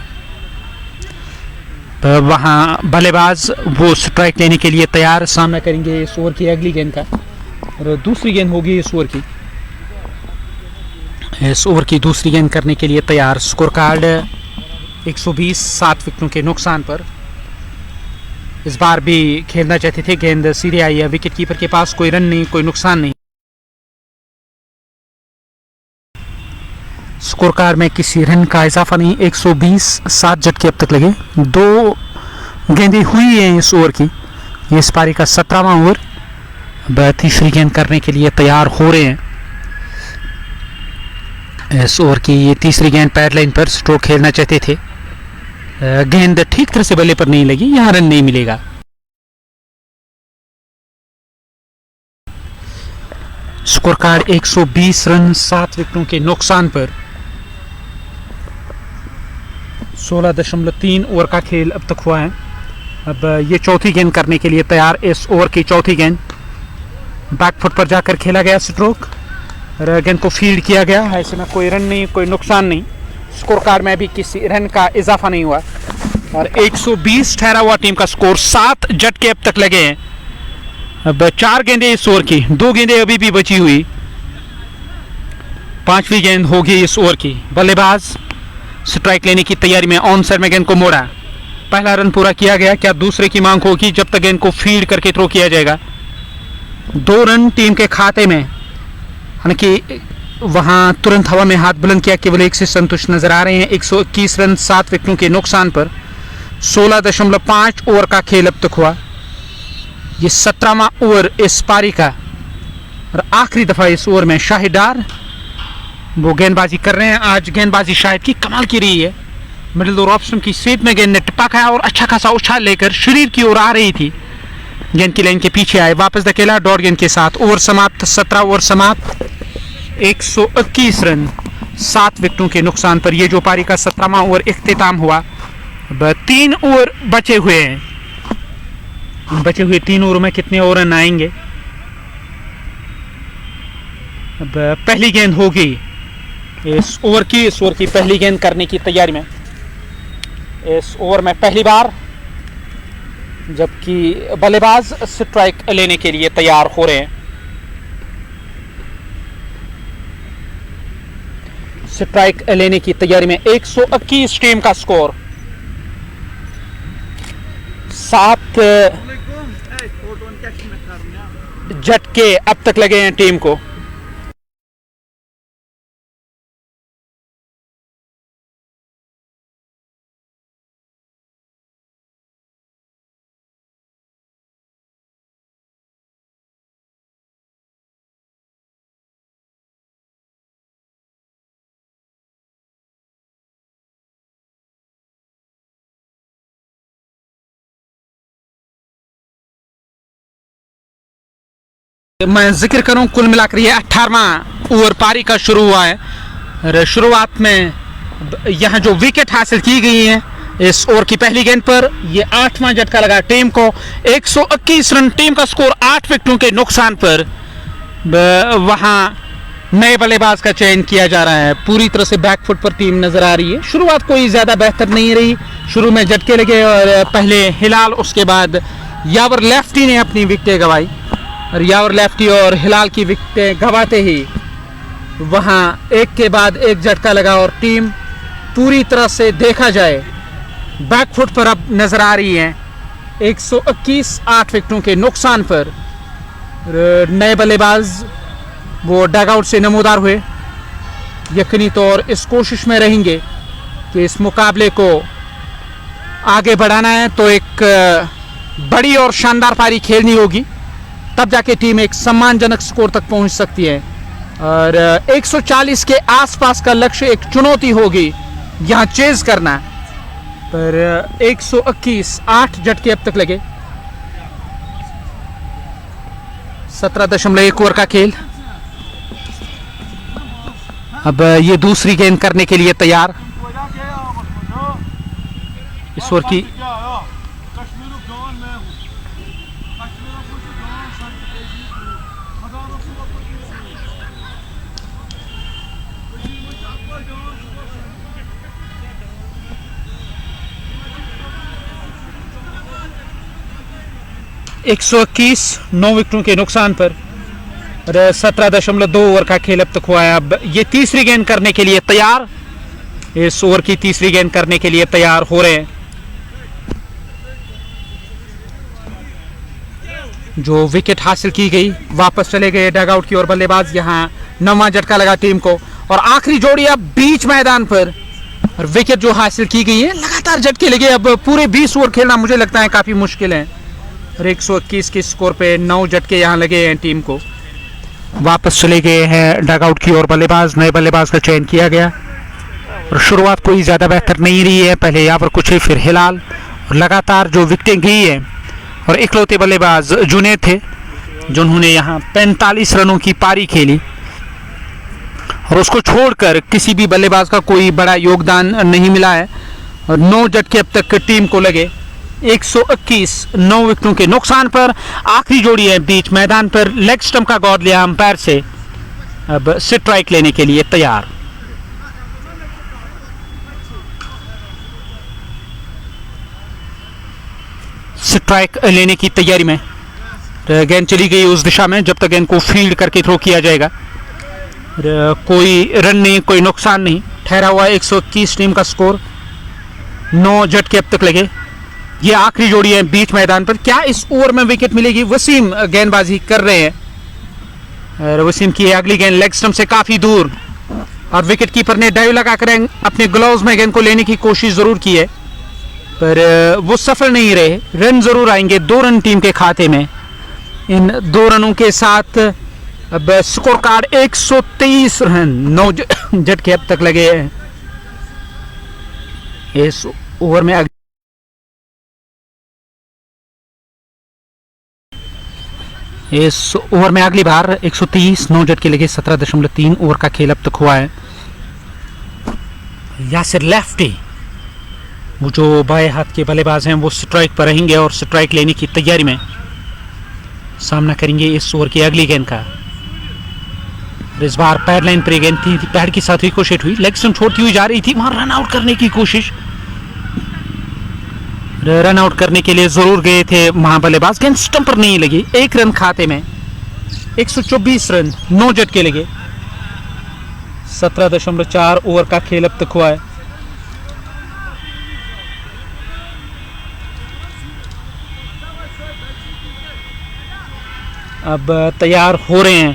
वहां बल्लेबाज वो स्ट्राइक लेने के लिए तैयार, सामना करेंगे इस ओवर की अगली गेंद का। और दूसरी गेंद होगी इस ओवर की। इस ओवर की दूसरी गेंद करने के लिए तैयार। स्कोर कार्ड 120 7 विकेटों के नुकसान पर। इस बार भी खेलना चाहते थे, गेंद सीधे आई है विकेट कीपर के पास। कोई रन नहीं, कोई नुकसान नहीं। स्कोर कार्ड में किसी रन का इजाफा नहीं। 120 7 झटके अब तक लगे। 2 गेंदें हुई हैं इस ओवर की। ये इस पारी का 17वां ओवर। अब तीसरी गेंद करने के लिए तैयार हो रहे हैं। इस ओवर की ये तीसरी गेंद पैड लाइन पर स्ट्रोक खेलना चाहते थे। गेंद ठीक तरह से बल्ले पर नहीं लगी, यहां रन नहीं मिलेगा। स्कोर कार्ड 120 रन 7 विकेटों के नुकसान पर। 16.3 ओवर का खेल अब तक हुआ है। अब ये चौथी गेंद करने के लिए तैयार। इस ओवर की चौथी गेंद बैकफुट पर जाकर खेला गया स्ट्रोक, और गेंद को फील्ड किया गया। ऐसे में कोई रन नहीं, कोई नुकसान नहीं। स्कोर कार्ड में भी किसी रन का इजाफा नहीं हुआ और 120 ठहरा हुआ टीम का स्कोर। 7 झटके अब तक लगे हैं। अब 4 गेंदें इस ओवर की, 2 गेंदें अभी भी बची हुई। 5वीं गेंद होगी इस ओवर की। बल्लेबाज स्ट्राइक लेने की तैयारी में, ऑन साइड में गेंद को मोड़ा। पहला रन पूरा किया गया। क्या दूसरे की मांग होगी जब तक गेंद को फील्ड करके थ्रो किया जाएगा। 2 रन टीम के खाते में। हालांकि वहां तुरंत हवा में हाथ बुलंद किया, केवल 1 से संतुष्ट नजर आ रहे हैं। 121 रन 7 विकेटों के नुकसान पर। 16.5 ओवर का खेल अब तक हुआ। ये 17वां ओवर इस पारी का और आखिरी दफा इस ओवर में शाहिद डार वो गेंदबाजी कर रहे हैं। आज गेंदबाजी शाहिद की कमाल की रही है। मिडिल ओवर ऑप्शन की स्वीप में गेंद ने टिप्पा खाया और अच्छा खासा उछाल लेकर शरीर की ओर आ रही थी। गेंद की लाइन के पीछे आए, वापस धकेला डॉट गेंद के साथ। ओवर समाप्त, 17 ओवर समाप्त। 121 रन 7 विकेटों के नुकसान पर ये जो पारी का 17वां ओवर इख्तिताम हुआ। अब 3 ओवर बचे हुए हैं। बचे हुए 3 ओवर में कितने ओवर रन आएंगे। अब पहली गेंद होगी इस ओवर की पहली गेंद करने की तैयारी में। इस ओवर में पहली बार जबकि बल्लेबाज स्ट्राइक लेने के लिए तैयार हो रहे हैं। स्ट्राइक लेने की तैयारी में 121 टीम का स्कोर। 7 झटके अब तक लगे हैं टीम को। मैं जिक्र करूं, कुल मिलाकर ये 18वां ओवर पारी का शुरू हुआ है और शुरुआत में यहाँ जो विकेट हासिल की गई है इस ओवर की पहली गेंद पर, ये 8वां झटका लगा टीम को। 121 रन टीम का स्कोर 8 विकेटों के नुकसान पर। वहाँ नए बल्लेबाज का चयन किया जा रहा है। पूरी तरह से बैकफुट पर टीम नजर आ रही है। शुरुआत कोई ज़्यादा बेहतर नहीं रही, शुरू में झटके लगे और पहले हिलाल, उसके बाद यावर लेफ्टी ने अपनी विकेटें गंवाई और यावर लेफ्टी और हिलाल की विकेटें गंवाते ही वहाँ एक के बाद एक झटका लगा और टीम पूरी तरह से देखा जाए बैकफुट पर अब नजर आ रही है। 121 8 विकेटों के नुकसान पर नए बल्लेबाज वो डगआउट से नमूदार हुए। यकीनी तौर इस कोशिश में रहेंगे कि इस मुकाबले को आगे बढ़ाना है तो एक बड़ी और शानदार पारी खेलनी होगी, तब जाके टीम एक सम्मानजनक स्कोर तक पहुंच सकती है। और 140 के आसपास का लक्ष्य एक चुनौती होगी यहाँ चेज करना, पर 121 8 झटके अब तक लगे। 17.1 ओवर का खेल। अब ये दूसरी गेंद करने के लिए तैयार। इस ओवर की एक 121 9 विकेटों के नुकसान पर 17.2 ओवर का खेल अब तक हुआ है। अब ये तीसरी गेंद करने के लिए तैयार, इस ओवर की तीसरी गेंद करने के लिए तैयार हो रहे हैं। जो विकेट हासिल की गई, वापस चले गए डगआउट की ओर बल्लेबाज। यहाँ 9वां झटका लगा टीम को और आखिरी जोड़ी अब बीच मैदान पर और विकेट जो हासिल की गई है, लगातार झटके लगे। अब पूरे 20 ओवर खेलना मुझे लगता है काफी मुश्किल है और 121 के स्कोर पे 9 झटके यहाँ लगे हैं टीम को। वापस चले गए हैं डगआउट की ओर बल्लेबाज। नए बल्लेबाज का चयन किया गया और शुरुआत कोई ज़्यादा बेहतर नहीं रही है। पहले यावर कुछ ही, फिर हिलाल और लगातार जो विकेटें गई है और इकलौते बल्लेबाज जुनैद थे जिन्होंने यहाँ 45 रनों की पारी खेली और उसको छोड़कर किसी भी बल्लेबाज का कोई बड़ा योगदान नहीं मिला है। और 9 झटके अब तक टीम को लगे। 121 9 विकेटों के नुकसान पर आखिरी जोड़ी है बीच मैदान पर। लेग स्टंप का गौर लिया अंपायर से, अब स्ट्राइक लेने के लिए तैयार। स्ट्राइक लेने की तैयारी में गेंद चली गई उस दिशा में जब तक गेंद को फील्ड करके थ्रो किया जाएगा। कोई रन नहीं, कोई नुकसान नहीं, ठहरा हुआ 121 टीम का स्कोर। 9 झटके अब तक लगे। ये आखिरी जोड़ी है बीच मैदान पर। क्या इस ओवर में विकेट मिलेगी? वसीम गेंदबाजी कर रहे हैं और वसीम की अगली गेंद लेग स्टंप से काफी दूर और विकेट कीपर ने डाइव लगाकर अपने ग्लव्स में गेंद को लेने की कोशिश जरूर की है पर वो सफल नहीं रहे। रन जरूर आएंगे, 2 रन टीम के खाते में। इन 2 रनों के साथ अब स्कोर कार्ड 123 रन। 9 झटके अब तक लगे हैं इस ओवर में। इस ओवर में अगली बार 130 9 झटके लगे। 17.3 ओवर का खेल अब तक हुआ है। यासिर लेफ्टी, वो जो बाएं हाथ के बल्लेबाज हैं, वो स्ट्राइक पर रहेंगे और स्ट्राइक लेने की तैयारी में सामना करेंगे इस ओवर की अगली गेंद का। इस बार पैड लाइन पर गेंद थी, पैड के साथ रिकोशेट हुई, लेग स्टंप छोड़ती हुई जा रही थी, वहां रन आउट करने की कोशिश। रन आउट करने के लिए जरूर गए थे वहां बल्लेबाज, गेंद स्टंप पर नहीं लगी। 1 रन खाते में। 124 रन 9 झटके लगे। 17.4 ओवर का खेल अब तक हुआ है। अब तैयार हो रहे हैं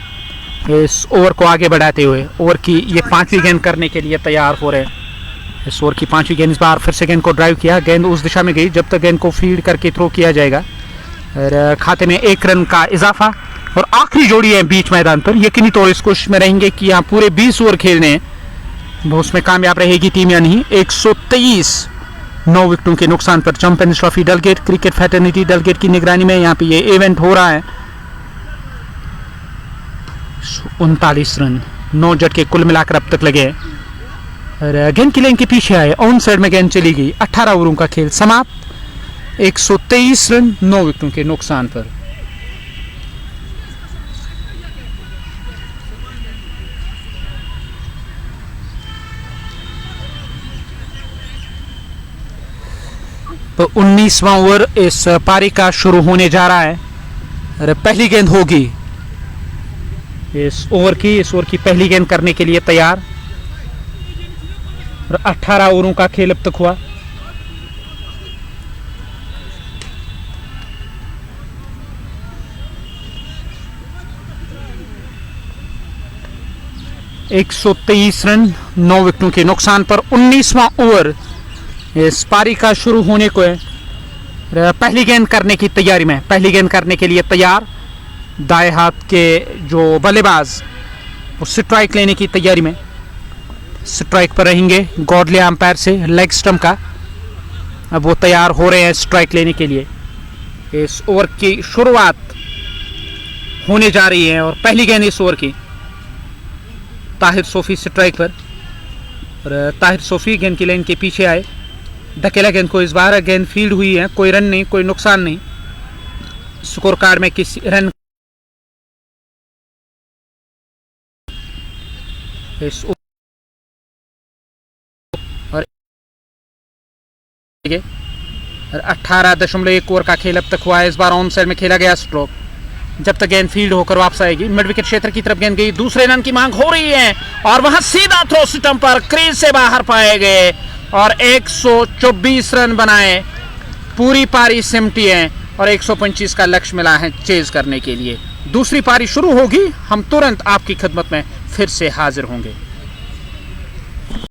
इस ओवर को आगे बढ़ाते हुए। ओवर की ये 5वीं गेंद करने के लिए तैयार हो रहे हैं। इस ओवर की 5वीं गेंद, इस बार फिर से गेंद को ड्राइव किया, गेंद उस दिशा में गई जब तक गेंद को फील्ड करके थ्रो किया जाएगा। और खाते में 1 रन का इजाफा। और आखिरी जोड़ी है बीच मैदान पर, यकीनी तौर इस कोशिश में रहेंगे कि यहाँ पूरे 20 ओवर खेलने हैं, वो उसमें कामयाब रहेगी टीम या नहीं। 123 9 विकेटों के नुकसान पर champions trophy Dalgate cricket fraternity Dalgate की निगरानी में यहाँ पे ये इवेंट हो रहा है। 39 रन 9 झटके कुल मिलाकर अब तक लगे। और गेंद की लाइन के पीछे आए, ऑन साइड में गेंद चली गई। 18 ओवरों का खेल समाप्त। 123 रन 9 विकेटों के नुकसान पर। तो 19वां ओवर इस पारी का शुरू होने जा रहा है। और पहली गेंद होगी इस ओवर की पहली गेंद करने के लिए तैयार। और 18 ओवरों का खेल अब तक हुआ। (123 रन 9 विकेटों के नुकसान पर 19वां ओवर इस पारी का शुरू होने को है। पहली गेंद करने की तैयारी में, पहली गेंद करने के लिए तैयार। दाएं हाथ के जो बल्लेबाज वो स्ट्राइक लेने की तैयारी में, स्ट्राइक पर रहेंगे। गॉडले अंपायर से लेग स्टंप का अब वो तैयार हो रहे हैं स्ट्राइक लेने के लिए। इस ओवर की शुरुआत होने जा रही है और पहली गेंद इस ओवर की ताहिर सोफी स्ट्राइक पर। और ताहिर सोफी गेंद की लाइन के पीछे आए, धकेला गेंद को। इस बार गेंद फील्ड हुई है, कोई रन नहीं, कोई नुकसान नहीं। स्कोर कार्ड में किसी रन और 18.1 ओवर का खेल अब तक हुआ है। इस बार ऑन साइड में खेला गया स्ट्रोक, जब तक गेंद फील्ड होकर वापस आएगी। मिड विकेट क्षेत्र की तरफ गेंद गई, दूसरे रन की मांग हो रही है और वहां सीधा थ्रो स्टंप पर क्रीज से बाहर पाए गए और 124 रन बनाए। पूरी पारी सिमटी है और 125 का लक्ष्य मिला है चेज करने के लिए। दूसरी पारी शुरू होगी, हम तुरंत आपकी खिदमत में फिर से हाजिर होंगे।